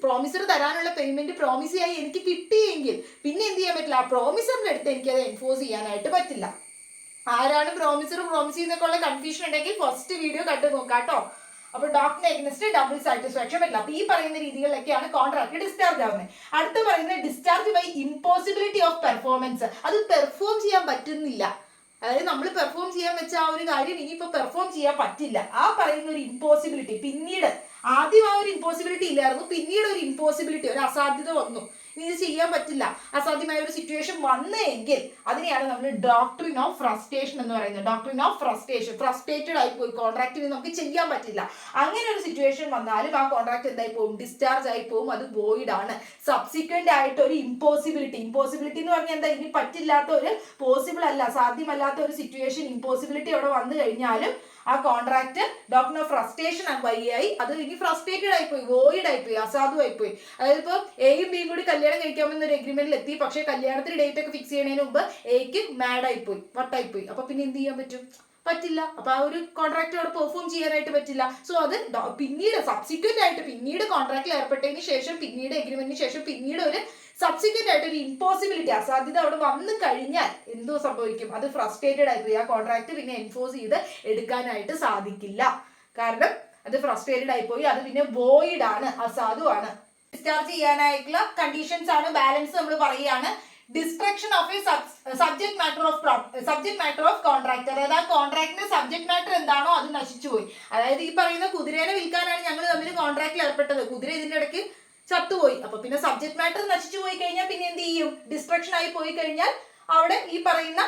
പ്രോമിസർ തരാനുള്ള പേയ്മെന്റ് പ്രോമിസിയായി എനിക്ക് കിട്ടിയെങ്കിൽ പിന്നെ എന്ത് ചെയ്യാൻ പറ്റില്ല? ആ പ്രോമിസറിന്റെ അടുത്ത് എനിക്ക് അത് എൻഫോഴ്സ് ചെയ്യാനായിട്ട് പറ്റില്ല. ആരാണ് പ്രോമിസർ പ്രോമിസ് ചെയ്യുന്നൊക്കെ ഉള്ള കൺഫ്യൂഷൻ ഉണ്ടെങ്കിൽ ഫസ്റ്റ് വീഡിയോ കണ്ടു നോക്കാം കേട്ടോ. അപ്പൊ ഡോക്ടറിന് അഗൈൻസ്റ്റ് ഡബിൾ സാറ്റിസ്ഫാക്ഷൻ പറ്റില്ല. അപ്പൊ ഈ പറയുന്ന രീതികളിലൊക്കെയാണ് കോൺട്രാക്ട് ഡിസ്ചാർജ് ആവുന്നത്. അടുത്ത് പറയുന്നത് discharge by impossibility of performance. അത് പെർഫോം ചെയ്യാൻ പറ്റുന്നില്ല. അതായത് നമ്മൾ പെർഫോം ചെയ്യാൻ വെച്ച ആ ഒരു കാര്യം ഇനിയിപ്പോ പെർഫോം ചെയ്യാൻ പറ്റില്ല. ആ പറയുന്ന ഒരു ഇമ്പോസിബിലിറ്റി, പിന്നീട് ആദ്യം ആ ഒരു ഇമ്പോസിബിലിറ്റി ഇല്ലായിരുന്നു, പിന്നീട് ഒരു ഇമ്പോസിബിലിറ്റി, ഒരു അസാധ്യത വന്നു, ഇനി ഇത് ചെയ്യാൻ പറ്റില്ല, അസാധ്യമായ ഒരു സിറ്റുവേഷൻ വന്നെങ്കിൽ അതിനെയാണ് നമ്മൾ ഡോക്ട്രിൻ ഓഫ് ഫ്രസ്ട്രേഷൻ എന്ന് പറയുന്നത്. ഡോക്ട്രിൻ ഓഫ് ഫ്രസ്ട്രേഷൻ, ഫ്രസ്ട്രേറ്റഡ് ആയി പോയി, കോൺട്രാക്റ്റിന് നമുക്ക് ചെയ്യാൻ പറ്റില്ല. അങ്ങനെ ഒരു സിറ്റുവേഷൻ വന്നാലും ആ കോൺട്രാക്ട് എന്തായി പോകും? ഡിസ്ചാർജ് ആയി പോകും. അത് വോയിഡ് ആണ്. സബ്സിക്വന്റ് ആയിട്ട് ഒരു ഇമ്പോസിബിലിറ്റി എന്ന് പറഞ്ഞാൽ എന്താ? ഇനി പറ്റില്ലാത്ത ഒരു, പോസിബിൾ അല്ല, സാധ്യമല്ലാത്ത ഒരു സിറ്റുവേഷൻ, ഇമ്പോസിബിലിറ്റി അവിടെ വന്നു കഴിഞ്ഞാലും ആ കോൺട്രാക്ട് ഡോക്ടർ ഓഫ് ഫ്രസ്ട്രേഷൻ വഴിയായി അത് ഇനി ഫ്രസ്ട്രേറ്റഡ് ആയിപ്പോയി, വോയിഡ് ആയിപ്പോയി, അസാധുവായിപ്പോയി. അതായത് ഇപ്പോൾ എയും ബിയും കൂടി കല്യാണം കഴിക്കാമെന്ന ഒരു എഗ്രിമെന്റിൽ എത്തി, പക്ഷേ കല്യാണത്തിന് ഡേറ്റ് ഒക്കെ ഫിക്സ് ചെയ്യുന്നതിന് മുമ്പ് എക്ക് മാഡ് ആയിപ്പോയി, വട്ടായിപ്പോയി. അപ്പൊ പിന്നെ എന്ത് ചെയ്യാൻ പറ്റും? പറ്റില്ല. അപ്പൊ ആ ഒരു കോൺട്രാക്ട് അവിടെ പെർഫോം ചെയ്യാനായിട്ട് പറ്റില്ല. സോ അത് പിന്നീട് സബ്സിക്വന്റ് ആയിട്ട് പിന്നീട് കോൺട്രാക്റ്റിൽ ഏർപ്പെട്ടതിന് ശേഷം, പിന്നീട് എഗ്രിമെന്റിന് ശേഷം, പിന്നീട് ഒരു സബ്സിക്വന്റ് ആയിട്ട് ഒരു ഇമ്പോസിബിലിറ്റി, അസാധ്യത അവിടെ വന്നു കഴിഞ്ഞാൽ എന്തോ സംഭവിക്കും? അത് ഫ്രസ്ട്രേറ്റഡ് ആയിപ്പോയി. ആ കോൺട്രാക്ട് പിന്നെ എൻഫോഴ്സ് ചെയ്ത് എടുക്കാനായിട്ട് സാധിക്കില്ല. കാരണം അത് ഫ്രസ്ട്രേറ്റഡ് ആയിപ്പോയി, അത് പിന്നെ വോയിഡ് ആണ്, അസാധുവാണ്. ഡിസ്ചാർജ് ചെയ്യാനായിട്ടുള്ള കണ്ടീഷൻസ് ആണ്, ബാലൻസ് നമ്മൾ പറയുകയാണ്. Destruction of A subject matter of contract. അതായത് ആ കോൺട്രാക്ടിന്റെ സബ്ജക്ട് മാറ്റർ എന്താണോ അത് നശിച്ചു പോയി. അതായത് ഈ പറയുന്ന കുതിരേനെ വിൽക്കാനാണ് ഞങ്ങൾ തമ്മിൽ കോൺട്രാക്റ്റിൽ ഏർപ്പെട്ടത്, കുതിര ഇതിന്റെ ഇടയ്ക്ക് ചത്തുപോയി. അപ്പൊ പിന്നെ സബ്ജക്ട് മാറ്റർ നശിച്ചു പോയി കഴിഞ്ഞാൽ പിന്നെ എന്ത് ചെയ്യും? ഡിസ്ട്രക്ഷൻ ആയി പോയി കഴിഞ്ഞാൽ അവിടെ ഈ പറയുന്ന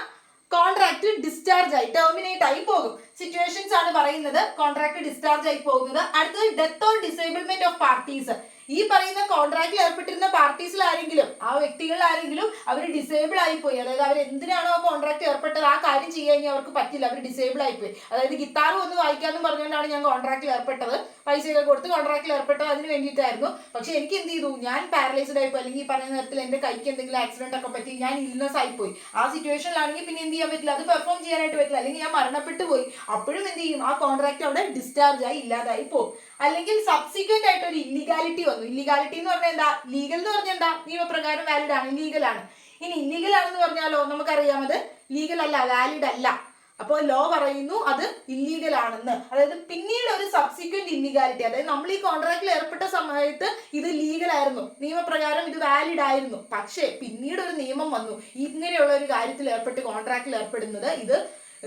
കോൺട്രാക്ട് ഡിസ്ചാർജ് ആയി, ടെർമിനേറ്റ് ആയി പോകും. സിറ്റുവേഷൻസ് ആണ് പറയുന്നത് കോൺട്രാക്ട് ഡിസ്ചാർജ് ആയി പോകുന്നത്. അടുത്തത് death or disablement of parties. ഈ പറയുന്ന കോൺട്രാക്റ്റിൽ ഏർപ്പെട്ടിരുന്ന പാർട്ടീസിൽ ആരെങ്കിലും, ആ വ്യക്തികളിൽ ആരെങ്കിലും അവർ ഡിസേബിൾ ആയിപ്പോയി. അതായത് അവർ എന്തിനാണോ ആ കോൺട്രാക്ട് ഏർപ്പെട്ടത് ആ കാര്യം ചെയ്യാൻ കഴിഞ്ഞാൽ അവർക്ക് പറ്റില്ല, അവർ ഡിസേബിൾ ആയിപ്പോയി. അതായത് ഗിത്താർ ഒന്ന് വായിക്കാമെന്ന് പറഞ്ഞുകൊണ്ടാണ് ഞാൻ കോൺട്രാക്റ്റിൽ ഏർപ്പെട്ടത്, പൈസയൊക്കെ കൊടുത്ത് കോൺട്രാക്റ്റിൽ ഏർപ്പെട്ടത് അതിന് വേണ്ടിയിട്ടായിരുന്നു. പക്ഷെ എനിക്ക് എന്ത് ചെയ്തു? ഞാൻ പാരലൈസ്ഡ് ആയിപ്പോയി, അല്ലെങ്കിൽ ഈ പറയുന്ന നേരത്തിൽ എന്റെ കൈക്ക് എന്തെങ്കിലും ആക്സിഡന്റ് ഒക്കെ പറ്റി ഞാൻ ഇൽനെസ് ആയിപ്പോയി. ആ സിറ്റുവേഷനിലാണെങ്കിൽ പിന്നെ എന്ത് ചെയ്യാൻ പറ്റില്ല? അത് പെർഫോം ചെയ്യാനായിട്ട് പറ്റില്ല. അല്ലെങ്കിൽ ഞാൻ മരണപ്പെട്ടു പോയി, അപ്പോഴും എന്ത് ചെയ്യും? ആ കോൺട്രാക്ട് അവിടെ ഡിസ്ചാർജ് ആയി ഇല്ലാതായി പോകും. അല്ലെങ്കിൽ സബ്സിക്വന്റ് ആയിട്ട് ഒരു ഇല്ലീഗാലിറ്റി വന്നു. ഇല്ലീഗാലിറ്റി എന്ന് പറഞ്ഞാൽ എന്താ? ലീഗൽ എന്ന് പറഞ്ഞാൽ എന്താ? നിയമപ്രകാരം വാലിഡ് ആണ്, ഇല്ലീഗൽ ആണ്. ഇനി ഇല്ലീഗൽ ആണെന്ന് പറഞ്ഞാലോ നമുക്കറിയാം അത് ലീഗൽ അല്ല, വാലിഡ് അല്ല. അപ്പോൾ ലോ പറയുന്നു അത് ഇല്ലീഗൽ ആണെന്ന്. അതായത് പിന്നീട് ഒരു സബ്സിക്വന്റ് ഇല്ലീഗാലിറ്റി, അതായത് നമ്മൾ ഈ കോൺട്രാക്റ്റിൽ ഏർപ്പെട്ട സമയത്ത് ഇത് ലീഗൽ ആയിരുന്നു, നിയമപ്രകാരം ഇത് വാലിഡ് ആയിരുന്നു. പക്ഷേ പിന്നീട് ഒരു നിയമം വന്നു, ഇങ്ങനെയുള്ള ഒരു കാര്യത്തിൽ കോൺട്രാക്റ്റിൽ ഏർപ്പെടുന്നത് ഇത്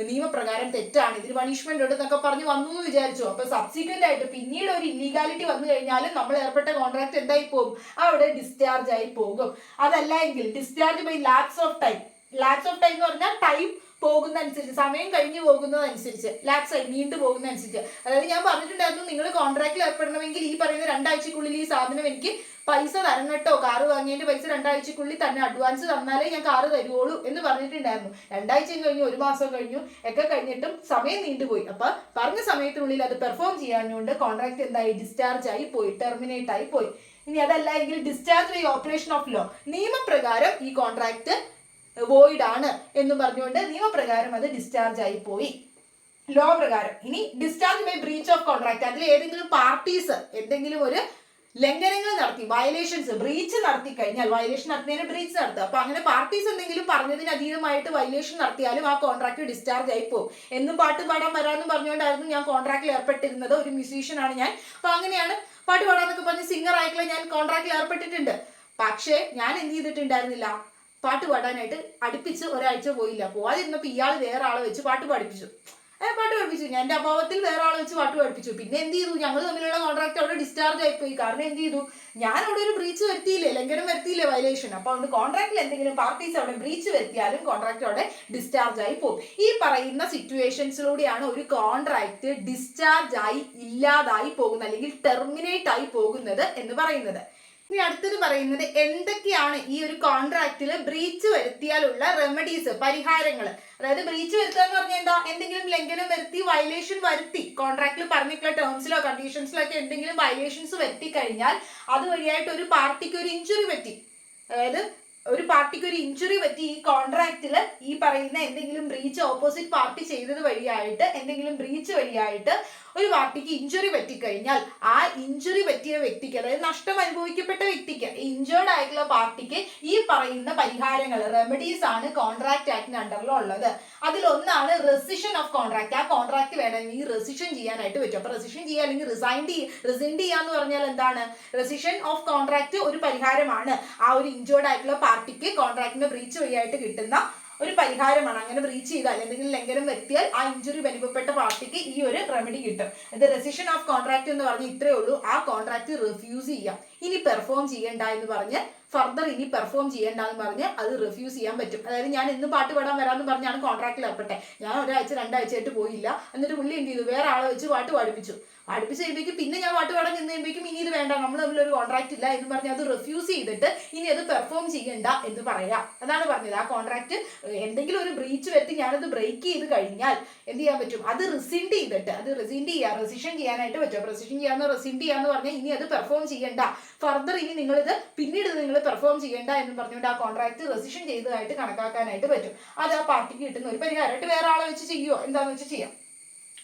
നിയമപ്രകാരം തെറ്റാണ്, ഇതിന് പണിഷ്മെന്റ് ഉണ്ട് എന്നൊക്കെ പറഞ്ഞ് വന്നു എന്ന് വിചാരിച്ചു. അപ്പൊ സബ്സിക്വന്റ് ആയിട്ട് പിന്നീട് ഒരു ഇല്ലീഗാലിറ്റി വന്നു കഴിഞ്ഞാലും നമ്മൾ ഏർപ്പെട്ട കോൺട്രാക്ട് എന്തായി പോകും? അവിടെ ഡിസ്ചാർജ് ആയി പോകും. അതല്ല എങ്കിൽ discharge by lapse of time. Lapse of time എന്ന് പറഞ്ഞാൽ ടൈം പോകുന്നതനുസരിച്ച്, സമയം കഴിഞ്ഞു പോകുന്നതനുസരിച്ച്, ലാപ്സ് ആയി നീണ്ടു പോകുന്നതനുസരിച്ച്. അതായത് ഞാൻ പറഞ്ഞിട്ടുണ്ടായിരുന്നു, നിങ്ങൾ കോൺട്രാക്റ്റിൽ ഏർപ്പെടണമെങ്കിൽ ഈ പറയുന്ന 2 ആഴ്ചക്കുള്ളിൽ ഈ സാധനം എനിക്ക് പൈസ തരണം കേട്ടോ, കാറ് വാങ്ങിയതിന്റെ പൈസ 2 ആഴ്ചക്കുള്ളിൽ തന്നെ അഡ്വാൻസ് തന്നാലേ ഞാൻ കാറ് തരുവുള്ളൂ എന്ന് പറഞ്ഞിട്ടുണ്ടായിരുന്നു. 2 ആഴ്ചയും കഴിഞ്ഞു, 1 മാസം കഴിഞ്ഞു, ഒക്കെ കഴിഞ്ഞിട്ടും സമയം നീണ്ടുപോയി. അപ്പൊ പറഞ്ഞ സമയത്തിനുള്ളിൽ അത് പെർഫോം ചെയ്യാനുകൊണ്ട് കോൺട്രാക്ട് എന്തായി? ഡിസ്ചാർജ് ആയി പോയി, ടെർമിനേറ്റ് ആയി പോയി. ഇനി അതല്ല എങ്കിൽ discharge by operation of law. നിയമപ്രകാരം ഈ കോൺട്രാക്ട് വോയിഡ് ആണ് എന്ന് പറഞ്ഞുകൊണ്ട് നിയമപ്രകാരം അത് ഡിസ്ചാർജ് ആയി പോയി, ലോ പ്രകാരം. ഇനി discharge by breach of contract. അതിൽ ഏതെങ്കിലും പാർട്ടീസ് എന്തെങ്കിലും ഒരു ലംഘനങ്ങൾ നടത്തി, വയലേഷൻസ്, ബ്രീച്ച് നടത്തി കഴിഞ്ഞാൽ, വയലേഷൻ നടത്തുന്നതിന് ബ്രീച്ച് നടത്തുക. അപ്പൊ അങ്ങനെ പാർട്ടീസ് എന്തെങ്കിലും പറഞ്ഞതിന് അധീനമായിട്ട് വയലേഷൻ നടത്തിയാലും ആ കോൺട്രാക്ട് ഡിസ്ചാർജ് ആയി പോകും. എന്നും പാട്ട് പാടാൻ വരാമെന്ന് പറഞ്ഞുകൊണ്ടായിരുന്നു ഞാൻ കോൺട്രാക്റ്റിൽ ഏർപ്പെട്ടിരുന്നത്. ഒരു മ്യൂസീഷ്യൻ ആണ് ഞാൻ. അപ്പൊ അങ്ങനെയാണ് പാട്ട് പാടാന്നൊക്കെ പറഞ്ഞ് സിംഗർ ആയിട്ടുള്ള ഞാൻ കോൺട്രാക്റ്റിൽ ഏർപ്പെട്ടിട്ടുണ്ട്. പക്ഷേ ഞാൻ എന്ത് ചെയ്തിട്ടുണ്ടായിരുന്നില്ല, പാട്ട് പാടാനായിട്ട് അടുപ്പിച്ച് ഒരാഴ്ച പോയില്ല. പോവാതിരുന്നപ്പോൾ ഇയാൾ വേറെ ആളെ വെച്ച് പാട്ട് പഠിപ്പിച്ചു. ഞാൻ എൻ്റെ അഭാവത്തിൽ വേറെ ആളെ വെച്ച് പാട്ട് പഠിപ്പിച്ചു. പിന്നെ എന്ത് ചെയ്തു, ഞങ്ങൾ തമ്മിലുള്ള കോൺട്രാക്ട് അവിടെ ഡിസ്ചാർജ് ആയിപ്പോയി. കാരണം എന്ത് ചെയ്തു, ഞാൻ അവിടെ ഒരു ബ്രീച്ച് വരുത്തിയില്ലേ, ലംഘനം വരുത്തിയില്ലേ, വയലേഷൻ. അപ്പൊ അതുകൊണ്ട് കോൺട്രാക്റ്റിൽ എന്തെങ്കിലും പാർട്ടീസ് അവിടെ ബ്രീച്ച് വരുത്തിയാലും കോൺട്രാക്ട് അവിടെ ഡിസ്ചാർജ് ആയി പോകും. ഈ പറയുന്ന സിറ്റുവേഷൻസിലൂടെയാണ് ഒരു കോൺട്രാക്ട് ഡിസ്ചാർജ് ആയി ഇല്ലാതായി പോകുന്നത്, അല്ലെങ്കിൽ ടെർമിനേറ്റ് ആയി പോകുന്നത് എന്ന് പറയുന്നത്. ഇനി അടുത്തത് പറയുന്നത് എന്തൊക്കെയാണ് ഈ ഒരു കോൺട്രാക്റ്റിൽ ബ്രീച്ച് വരുത്തിയാലുള്ള റെമഡീസ്, പരിഹാരങ്ങൾ. അതായത് ബ്രീച്ച് വരുത്തുക എന്ന് പറഞ്ഞാൽ എന്താ, എന്തെങ്കിലും ലംഘനം വരുത്തി, വയലേഷൻ വരുത്തി, കോൺട്രാക്റ്റിൽ പറഞ്ഞിട്ടുള്ള ടേംസിലോ കണ്ടീഷൻസിലോ ഒക്കെ എന്തെങ്കിലും വയലേഷൻസ് വരുത്തി കഴിഞ്ഞാൽ അതുവഴിയായിട്ട് ഒരു പാർട്ടിക്ക് ഒരു ഇഞ്ചുറി പറ്റി, അതായത് ഒരു പാർട്ടിക്ക് ഒരു ഇഞ്ചുറി പറ്റി ഈ കോൺട്രാക്റ്റിൽ ഈ പറയുന്ന എന്തെങ്കിലും ബ്രീച്ച് ഓപ്പോസിറ്റ് പാർട്ടി ചെയ്തത് വഴിയായിട്ട്, എന്തെങ്കിലും ബ്രീച്ച് വഴിയായിട്ട് ഒരു പാർട്ടിക്ക് ഇഞ്ചുറി പറ്റിക്കഴിഞ്ഞാൽ ആ ഇഞ്ചുറി പറ്റിയ വ്യക്തിക്ക്, അതായത് നഷ്ടം അനുഭവിക്കപ്പെട്ട വ്യക്തിക്ക്, ഇഞ്ചേർഡ് ആയിട്ടുള്ള പാർട്ടിക്ക് ഈ പറയുന്ന പരിഹാരങ്ങൾ, റെമഡീസ് ആണ് കോൺട്രാക്ട് ആക്ടിന് അണ്ടറിലുള്ളത്. അതിലൊന്നാണ് റെസിഷൻ ഓഫ് കോൺട്രാക്ട്. ആ കോൺട്രാക്ട് വേണമെങ്കിൽ റെസിഷൻ ചെയ്യാനായിട്ട് പറ്റും. അപ്പൊ റെസിഷൻ ചെയ്യുക അല്ലെങ്കിൽ റിസൈൻഡ് ചെയ്യാന്ന് പറഞ്ഞാൽ എന്താണ്, റെസിഷൻ ഓഫ് കോൺട്രാക്ട് ഒരു പരിഹാരമാണ്. ആ ഒരു ഇഞ്ചേർഡ് ആയിട്ടുള്ള പാർട്ടിക്ക് കോൺട്രാക്ടിന്റെ ബ്രീച്ച് വഴിയായിട്ട് കിട്ടുന്ന ഒരു പരിഹാരമാണ്. അങ്ങനെ ബ്രീച്ച് ചെയ്താൽ, എന്തെങ്കിലും ലംഘനം വരുത്തിയാൽ ആ ഇഞ്ചുറി അനുഭവപ്പെട്ട പാർട്ടിക്ക് ഈ ഒരു റെമഡി കിട്ടും. ഇത് റെസിഷൻ ഓഫ് കോൺട്രാക്ട് എന്ന് പറഞ്ഞ് ഇത്രയേ ഉള്ളൂ. ആ കോൺട്രാക്ട് റിഫ്യൂസ് ചെയ്യാം, ഇനി പെർഫോം ചെയ്യണ്ട എന്ന് പറഞ്ഞ്, ഫർദർ ഇനി പെർഫോം ചെയ്യേണ്ട എന്ന് പറഞ്ഞ് അത് റിഫ്യൂസ് ചെയ്യാൻ പറ്റും. അതായത് ഞാൻ ഇന്ന് പാട്ട് പാടാൻ വരാമെന്ന് പറഞ്ഞാണ് കോൺട്രാക്റ്റിൽ ഏർപ്പെട്ടെ. ഞാൻ ഒരാഴ്ച രണ്ടാഴ്ചയായിട്ട് പോയില്ല. എന്നിട്ട് പുള്ളി എന്ത് ചെയ്തു, വേറെ ആളെ വെച്ച് പാട്ട് പഠിപ്പിച്ചു കഴിയുമ്പോഴേക്കും പിന്നെ ഞാൻ പാട്ട് പാടാൻ ചെന്ന് കഴിയുമ്പോഴേക്കും ഇനി ഇത് വേണ്ട, നമ്മൾ തമ്മിലൊരു കോൺട്രാക്ട് ഇല്ല എന്ന് പറഞ്ഞ് അത് റിഫ്യൂസ് ചെയ്തിട്ട് ഇനി അത് പെർഫോം ചെയ്യണ്ട എന്ന് പറയാം. അതാണ് പറഞ്ഞത്. ആ കോൺട്രാക്ട് എന്തെങ്കിലും ഒരു ബ്രീച്ച് വരുത്തി ഞാനത് ബ്രേക്ക് ചെയ്ത് കഴിഞ്ഞാൽ എന്ത് ചെയ്യാൻ പറ്റും, അത് റിസിൻഡ് ചെയ്തിട്ട്, അത് റെസിഷൻ ചെയ്യാനായിട്ട് പറ്റും. റെസിഷൻ റിസിൻഡ് ചെയ്യാന്ന് പറഞ്ഞാൽ ഇനി അത് പെർഫോം ചെയ്യണ്ട, ഫർദർ ഇനി നിങ്ങളിത് പിന്നീട് നിങ്ങൾ പെർഫോം ചെയ്യണ്ട എന്ന് പറഞ്ഞുകൊണ്ട് ആ കോൺട്രാക്ട് റെസിഷൻ ചെയ്തതായിട്ട് കണക്കാക്കാനായിട്ട് പറ്റും. അത് ആ പാർട്ടിക്ക് കിട്ടുന്ന ഒരു പരിഹാരമായിട്ട് വേറെ ആളെ വെച്ച് ചെയ്യുമോ എന്താന്ന് വെച്ച് ചെയ്യാം.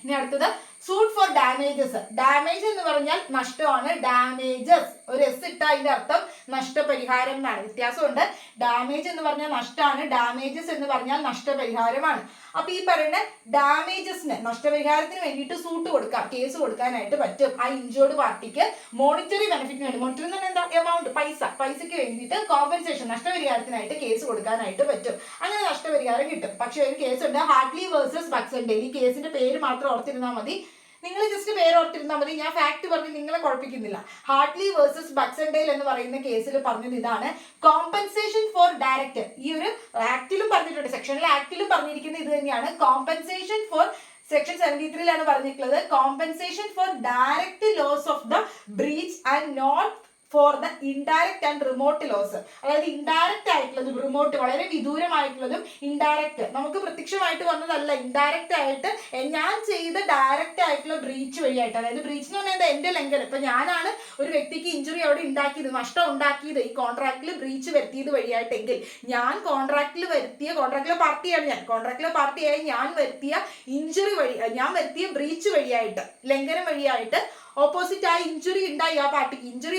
ഇനി അടുത്തത് സൂട്ട് ഫോർ ഡാമേജസ്. ഡാമേജ് എന്ന് പറഞ്ഞാൽ നഷ്ടമാണ്. ഡാമേജസ് ഒരു എസ് ഇട്ട അതിന്റെ അർത്ഥം നഷ്ടപരിഹാരം എന്നാണ്. വ്യത്യാസമുണ്ട്. ഡാമേജ് എന്ന് പറഞ്ഞാൽ നഷ്ടമാണ്, ഡാമേജസ് എന്ന് പറഞ്ഞാൽ നഷ്ടപരിഹാരമാണ്. അപ്പൊ ഈ പറയുന്ന ഡാമേജസിന്, നഷ്ടപരിഹാരത്തിന് വേണ്ടിയിട്ട് സൂട്ട് കൊടുക്കാം, കേസ് കൊടുക്കാനായിട്ട് പറ്റും. ആ ഇഞ്ചേർഡ് പാർട്ടിക്ക് മോണിറ്ററി ബെനിഫിറ്റിന് വേണ്ടി, മോണിറ്ററി എന്ന് പറഞ്ഞാൽ എന്താ, എമൗണ്ട്, പൈസയ്ക്ക് വേണ്ടിയിട്ട് കോമ്പൻസേഷൻ, നഷ്ടപരിഹാരത്തിനായിട്ട് കേസ് കൊടുക്കാനായിട്ട് പറ്റും. അങ്ങനെ നഷ്ടപരിഹാരം കിട്ടും. പക്ഷെ ഒരു കേസുണ്ട്, ഹാർട്ട്ലി വേഴ്സസ് ബക്സൻഡേൽ. ഈ കേസിന്റെ പേര് മാത്രം ഓർത്തിരുന്നാൽ മതി, നിങ്ങൾ ജസ്റ്റ് പേര് ഓർത്തിരുന്നാൽ മതി. ഞാൻ ഫാക്ട് പറഞ്ഞ് നിങ്ങളെ കുഴപ്പിക്കുന്നില്ല. ഹാർട്ട്ലി വേഴ്സസ് ബക്സൻഡേൽ എന്ന് പറയുന്ന കേസിൽ പറഞ്ഞത് ഇതാണ്, കോമ്പൻസേഷൻ ഫോർ ഡയറക്റ്റ്. ഈ ഒരു ആക്ടിലും പറഞ്ഞിട്ടുണ്ട്, സെക്ഷനിലെ ആക്ടിലും പറഞ്ഞിരിക്കുന്നത് ഇത് തന്നെയാണ്. കോമ്പൻസേഷൻ ഫോർ, സെക്ഷൻ 73 പറഞ്ഞിട്ടുള്ളത്, compensation for direct loss of the breach and not for the indirect and remote loss. അതായത് ഇൻഡയറക്റ്റ് ആയിട്ടുള്ളതും റിമോട്ട്, വളരെ വിദൂരമായിട്ടുള്ളതും, ഇൻഡയറക്റ്റ് നമുക്ക് പ്രത്യക്ഷമായിട്ട് വന്നതല്ല, ഇൻഡയറക്റ്റ് ആയിട്ട് ഞാൻ ചെയ്ത ഡയറക്റ്റ് ആയിട്ടുള്ള ബ്രീച്ച് വഴിയായിട്ട്, അതായത് ബ്രീച്ച് എന്ന് പറഞ്ഞാൽ എന്റെ ലംഘനം. ഇപ്പൊ ഞാനാണ് ഒരു വ്യക്തിക്ക് ഇഞ്ചുറി അവിടെ ഉണ്ടാക്കിയത്, നഷ്ടം ഉണ്ടാക്കിയത് ഈ കോൺട്രാക്റ്റിൽ ബ്രീച്ച് വരുത്തിയത് വഴിയായിട്ടെങ്കിൽ, ഞാൻ കോൺട്രാക്റ്റിലെ പാർട്ടിയാണ്, ഞാൻ കോൺട്രാക്റ്റിലെ പാർട്ടിയായി ഞാൻ വരുത്തിയ ഇഞ്ചുറി വഴി, ഞാൻ വരുത്തിയ ബ്രീച്ച് വഴിയായിട്ട്, ലംഘനം വഴിയായിട്ട് ഓപ്പോസിറ്റ് ആയി ഇഞ്ചുറി ഉണ്ടായി ആ പാർട്ടിക്ക്, ഇഞ്ചുറി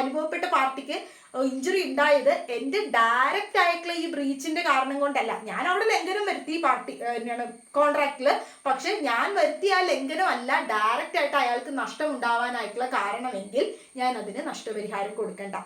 അനുഭവപ്പെട്ട പാർട്ടിക്ക് ഇഞ്ചുറി ഉണ്ടായത് എന്റെ ഡയറക്റ്റ് ആയിട്ടുള്ള ഈ ബ്രീച്ചിന്റെ കാരണം കൊണ്ടല്ല. ഞാൻ അവിടെ ലംഘനം വരുത്തി പാർട്ടി കോൺട്രാക്റ്റില്, പക്ഷെ ഞാൻ വരുത്തിയ ആ ലംഘനം അല്ല ഡയറക്റ്റ് ആയിട്ട് അയാൾക്ക് നഷ്ടം ഉണ്ടാവാനായിട്ടുള്ള കാരണമെങ്കിൽ ഞാൻ അതിന് നഷ്ടപരിഹാരം കൊടുക്കണ്ട.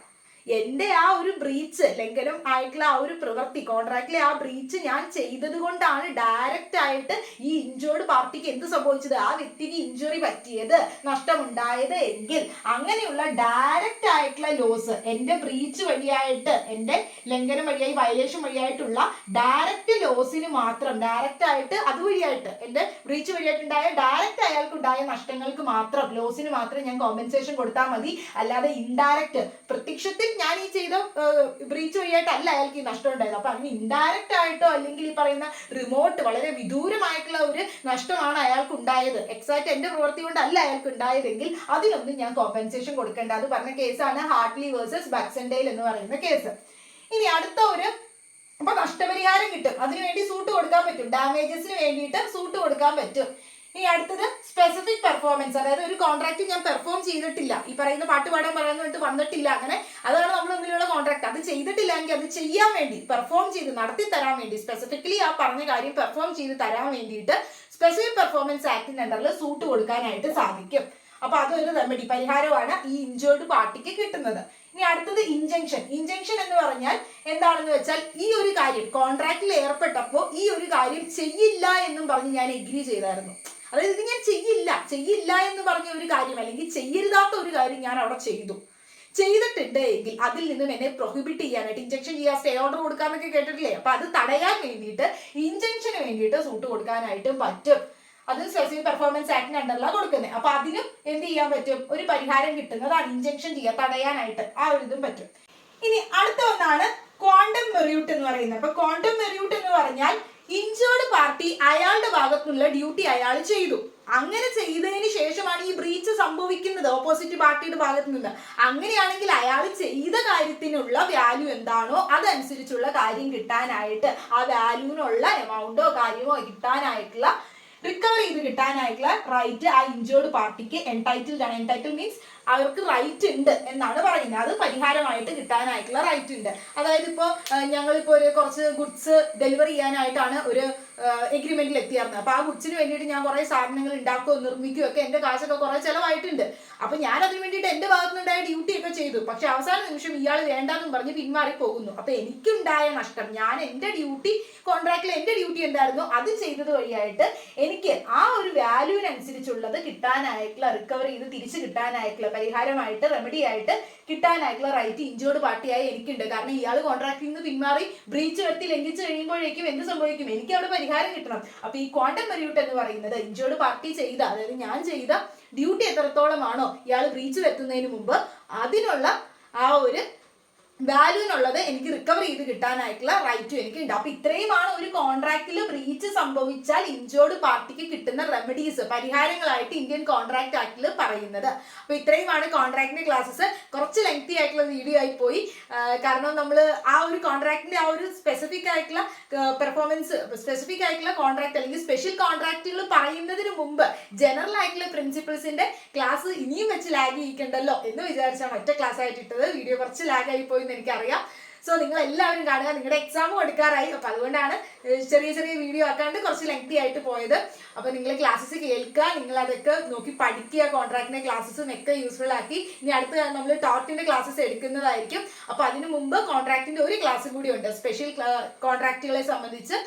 എന്റെ ആ ഒരു ബ്രീച്ച്, ലംഘനം ആയിട്ടുള്ള ആ ഒരു പ്രവൃത്തി, കോൺട്രാക്റ്റിലെ ആ ബ്രീച്ച് ഞാൻ ചെയ്തത് കൊണ്ടാണ് ഡയറക്റ്റ് ആയിട്ട് ഈ ഇഞ്ചേർഡ് പാർട്ടിക്ക് എന്ത് സംഭവിച്ചത്, ആ വ്യക്തിക്ക് ഇഞ്ചുറി പറ്റിയത്, നഷ്ടമുണ്ടായത് എങ്കിൽ, അങ്ങനെയുള്ള ഡയറക്റ്റ് ആയിട്ടുള്ള ലോസ്, എന്റെ ബ്രീച്ച് വഴിയായിട്ട്, എന്റെ ലംഘനം വഴിയായി, വയലേഷൻ വഴിയായിട്ടുള്ള ഡയറക്റ്റ് ലോസിന് മാത്രം, ഡയറക്റ്റ് ആയിട്ട് അതുവഴിയായിട്ട്, എന്റെ ബ്രീച്ച് വഴിയായിട്ടുണ്ടായ ഡയറക്റ്റ് അയാൾക്കുണ്ടായ നഷ്ടങ്ങൾക്ക് മാത്രം, ലോസിന് മാത്രം ഞാൻ കോമ്പൻസേഷൻ കൊടുത്താൽ മതി. അല്ലാതെ ഇൻഡയറക്റ്റ്, പ്രത്യക്ഷത്തിൽ ഞാൻ ഈ ചെയ്ത ബ്രീച്ച് വഴിയായിട്ടല്ല അയാൾക്ക് ഈ നഷ്ടം ഉണ്ടായത്. അപ്പൊ അങ്ങനെ ഇൻഡയറക്റ്റ് ആയിട്ടോ അല്ലെങ്കിൽ ഈ പറയുന്ന റിമോട്ട്, വളരെ വിദൂരമായിട്ടുള്ള ഒരു നഷ്ടമാണ് അയാൾക്ക് ഉണ്ടായത്, എക്സാക്ട് എന്റെ പ്രവൃത്തി കൊണ്ടല്ല അയാൾക്ക് ഉണ്ടായതെങ്കിൽ അതിനൊന്നും ഞാൻ കോമ്പൻസേഷൻ കൊടുക്കേണ്ട. അത് പറഞ്ഞ കേസാണ് ഹാർട്ട്ലി വേഴ്സസ് ബക്സൻഡേൽ എന്ന് പറയുന്ന കേസ്. ഇനി അടുത്ത ഒരു അപ്പൊ നഷ്ടപരിഹാരം കിട്ടും, അതിനുവേണ്ടി സൂട്ട് കൊടുക്കാൻ പറ്റും, ഡാമേജസിന് വേണ്ടിയിട്ട് സൂട്ട് കൊടുക്കാൻ പറ്റും. ഇനി അടുത്തത് സ്പെസിഫിക് പെർഫോമൻസ്, അതായത് ഒരു കോൺട്രാക്ട് ഞാൻ പെർഫോം ചെയ്തിട്ടില്ല, ഈ പറയുന്ന പാട്ട് പാടാൻ പറയാനായിട്ട് വന്നിട്ടില്ല, അങ്ങനെ അതാണ് നമ്മൾ തമ്മിലുള്ള കോൺട്രാക്ട്, അത് ചെയ്തിട്ടില്ല എങ്കിൽ അത് ചെയ്യാൻ വേണ്ടി പെർഫോം ചെയ്ത് നടത്തി തരാൻ വേണ്ടി സ്പെസിഫിക്കലി ആ പറഞ്ഞ കാര്യം പെർഫോം ചെയ്ത് തരാൻ വേണ്ടിയിട്ട് സ്പെസിഫിക് പെർഫോമൻസ് ആക്ടിന്റെ അണ്ടറിൽ സൂട്ട് കൊടുക്കാനായിട്ട് സാധിക്കും. അപ്പൊ അതൊരു റെമഡി, പരിഹാരമാണ് ഈ ഇഞ്ചേർഡ് പാർട്ടിക്ക് കിട്ടുന്നത്. ഇനി അടുത്തത് ഇൻജങ്ഷൻ. ഇൻജങ്ഷൻ എന്ന് പറഞ്ഞാൽ എന്താണെന്ന് വെച്ചാൽ ഈ ഒരു കാര്യം കോൺട്രാക്റ്റിൽ ഏർപ്പെട്ടപ്പോൾ ഈ ഒരു കാര്യം ചെയ്യില്ല എന്നും പറഞ്ഞ് ഞാൻ എഗ്രി ചെയ്തായിരുന്നു, അതായത് ഇത് ഞാൻ ചെയ്യില്ല എന്ന് പറഞ്ഞ ഒരു കാര്യം അല്ലെങ്കിൽ ചെയ്യരുതാത്ത ഒരു കാര്യം ഞാൻ അവിടെ ചെയ്തിട്ടുണ്ട് എങ്കിൽ അതിൽ നിന്നും എന്നെ പ്രൊഹിബിറ്റ് ചെയ്യാനായിട്ട് ഇൻജക്ഷൻ ചെയ്യാൻ സ്റ്റേ ഓർഡർ കൊടുക്കാന്നൊക്കെ കേട്ടിട്ടില്ലേ, അപ്പൊ അത് തടയാൻ വേണ്ടിയിട്ട് ഇൻജക്ഷന് വേണ്ടിയിട്ട് സൂട്ട് കൊടുക്കാനായിട്ടും പറ്റും. അത് സ്പെസിഫിക് പെർഫോമൻസ് ആക്ടിന് അണ്ടറിലാണ് കൊടുക്കുന്നത്. അപ്പൊ അതിനും എന്ത് ചെയ്യാൻ പറ്റും, ഒരു പരിഹാരം കിട്ടുന്നതാണ്, ഇൻജക്ഷൻ ചെയ്യാൻ തടയാനായിട്ട് ആ ഒരു ഇതും പറ്റും. ഇനി അടുത്ത ഒന്നാണ് ക്വാണ്ടം മെറിയൂട്ട് എന്ന് പറയുന്നത്. അപ്പൊ ക്വാണ്ടം മെറിയൂട്ട് എന്ന് പറഞ്ഞാൽ ഇൻജേർഡ് പാർട്ടി അയാളുടെ ഭാഗത്തുനിന്നുള്ള ഡ്യൂട്ടി അയാൾ ചെയ്തു, അങ്ങനെ ചെയ്തതിന് ശേഷമാണ് ഈ ബ്രീച്ച് സംഭവിക്കുന്നത് ഓപ്പോസിറ്റ് പാർട്ടിയുടെ ഭാഗത്ത് നിന്ന്. അങ്ങനെയാണെങ്കിൽ അയാൾ ചെയ്ത കാര്യത്തിനുള്ള വാല്യൂ എന്താണോ അതനുസരിച്ചുള്ള കാര്യം കിട്ടാനായിട്ട്, ആ വാല്യൂവിനുള്ള എമൗണ്ടോ കാര്യമോ കിട്ടാനായിട്ടുള്ള റിക്കവർ ചെയ്ത് കിട്ടാനായിട്ടുള്ള റൈറ്റ് ആ ഇൻജേർഡ് പാർട്ടിക്ക് എൻടൈറ്റിൽഡ് ആണ്. എൻടൈറ്റിൽ മീൻസ് അവർക്ക് റൈറ്റ് ഉണ്ട് എന്നാണ് പറയുന്നത്, അത് പരിഹാരമായിട്ട് കിട്ടാനായിട്ടുള്ള റൈറ്റ് ഉണ്ട്. അതായത് ഇപ്പോൾ ഞങ്ങളിപ്പോൾ ഒരു കുറച്ച് ഗുഡ്സ് ഡെലിവറി ചെയ്യാനായിട്ടാണ് ഒരു എഗ്രിമെന്റിൽ എത്തിയായിരുന്നത്. അപ്പൊ ആ ഗുഡ്സിന് വേണ്ടിയിട്ട് ഞാൻ കുറെ സാധനങ്ങൾ ഉണ്ടാക്കുകയോ നിർമ്മിക്കുകയോ ഒക്കെ എന്റെ കാശൊക്കെ കുറെ ചിലവായിട്ടുണ്ട്. അപ്പൊ ഞാൻ അതിന് വേണ്ടിയിട്ട് എന്റെ ഭാഗത്തുനിന്നുണ്ടായ ഡ്യൂട്ടി ഒക്കെ ചെയ്തു, പക്ഷെ അവസാന നിമിഷം ഇയാൾ വേണ്ടാന്നും പറഞ്ഞ് പിന്മാറി പോകുന്നു. അപ്പൊ എനിക്കുണ്ടായ നഷ്ടം, ഞാൻ എന്റെ ഡ്യൂട്ടി കോൺട്രാക്റ്റിൽ എന്റെ ഡ്യൂട്ടി എന്തായിരുന്നു അത് ചെയ്തത് വഴിയായിട്ട് എനിക്ക് ആ ഒരു വാല്യൂവിനനുസരിച്ചുള്ളത് കിട്ടാനായിട്ടുള്ള റിക്കവർ ചെയ്ത് തിരിച്ചു കിട്ടാനായിട്ടുള്ള പരിഹാരമായിട്ട് റെമഡി ആയിട്ട് കിട്ടാനായിട്ടുള്ള റൈറ്റ് ഇൻജേർഡ് പാർട്ടിയായി എനിക്കുണ്ട്. കാരണം ഇയാൾ കോൺട്രാക്റ്റിൽ നിന്ന് പിന്മാറി ബ്രീച്ച് വരുത്തി ലംഘിച്ച് കഴിയുമ്പോഴേക്കും എന്ത് സംഭവിക്കും, എനിക്ക് അവിടെ പരിഹാരം കിട്ടണം. അപ്പൊ ഈ ക്വാണ്ടം മെറിയൂട്ട് എന്ന് പറയുന്നത് ഇൻജേർഡ് പാർട്ടി ചെയ്ത, അതായത് ഞാൻ ചെയ്ത ഡ്യൂട്ടി എത്രത്തോളമാണോ ഇയാൾ ബ്രീച്ച് വരുത്തുന്നതിന് മുമ്പ് അതിനുള്ള ആ ഒരു വാല്യൂന്നുള്ളത് എനിക്ക് റിക്കവർ ചെയ്ത് കിട്ടാനായിട്ടുള്ള റൈറ്റും എനിക്കുണ്ട്. അപ്പൊ ഇത്രയുമാണ് ഒരു കോൺട്രാക്റ്റിൽ ബ്രീച്ച് സംഭവിച്ചാൽ ഇൻജേർഡ് പാർട്ടിക്ക് കിട്ടുന്ന റെമഡീസ്, പരിഹാരങ്ങളായിട്ട് ഇന്ത്യൻ കോൺട്രാക്ട് ആക്ടിൽ പറയുന്നത്. അപ്പൊ ഇത്രയുമാണ് കോൺട്രാക്ടിന്റെ ക്ലാസ്സസ്. കുറച്ച് ലെങ്തി ആയിട്ടുള്ള വീഡിയോ ആയി പോയി, കാരണം നമ്മൾ ആ ഒരു കോൺട്രാക്ടിന്റെ ആ ഒരു സ്പെസിഫിക് ആയിട്ടുള്ള പെർഫോമൻസ്, സ്പെസിഫിക് ആയിട്ടുള്ള കോൺട്രാക്ട് അല്ലെങ്കിൽ സ്പെഷ്യൽ കോൺട്രാക്റ്റുകൾ പറയുന്നതിന് മുമ്പ് ജനറൽ ആയിട്ടുള്ള പ്രിൻസിപ്പിൾസിന്റെ ക്ലാസ് ഇനിയും വെച്ച് ലാഗ് ചെയ്യിക്കണ്ടല്ലോ എന്ന് വിചാരിച്ചാണ് ഒറ്റ ക്ലാസ് ആയിട്ട് ഇട്ടത്. വീഡിയോ കുറച്ച് ലാഗ് ആയി പോയി എനിക്കറിയാം. സോ നിങ്ങൾ എല്ലാവരും കാണുക, നിങ്ങളുടെ എക്സാമും എടുക്കാറായി, അപ്പൊ അതുകൊണ്ടാണ് ചെറിയ ചെറിയ വീഡിയോ ആക്കാണ്ട് കുറച്ച് ലെങ്തി ആയിട്ട് പോയത്. അപ്പൊ നിങ്ങൾ ക്ലാസ്സസ് കേൾക്കുക, നിങ്ങൾ അതൊക്കെ നോക്കി പഠിക്കുക, കോൺട്രാക്ടിന്റെ ക്ലാസ്സസും ഒക്കെ യൂസ്ഫുൾ ആക്കി. ഇനി അടുത്ത് നമ്മൾ ടോട്ടിന്റെ ക്ലാസ്സസ് എടുക്കുന്നതായിരിക്കും. അപ്പൊ അതിനു മുമ്പ് കോൺട്രാക്ടിന്റെ ഒരു ക്ലാസ്സും കൂടി ഉണ്ട്, സ്പെഷ്യൽ കോൺട്രാക്റ്റുകളെ സംബന്ധിച്ച്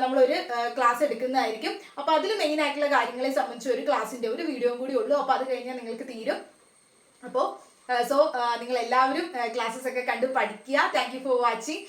നമ്മളൊരു ക്ലാസ് എടുക്കുന്നതായിരിക്കും. അപ്പൊ അതിൽ മെയിൻ ആയിട്ടുള്ള കാര്യങ്ങളെ സംബന്ധിച്ച് ഒരു ക്ലാസ്സിന്റെ ഒരു വീഡിയോയും കൂടി ഉള്ളൂ. അപ്പൊ അത് കഴിഞ്ഞാൽ നിങ്ങൾക്ക് തീരും. അപ്പോൾ നിങ്ങൾ എല്ലാവരും ക്ലാസ്സസ് ഒക്കെ കണ്ടു പഠിക്കുക. Thank you for watching.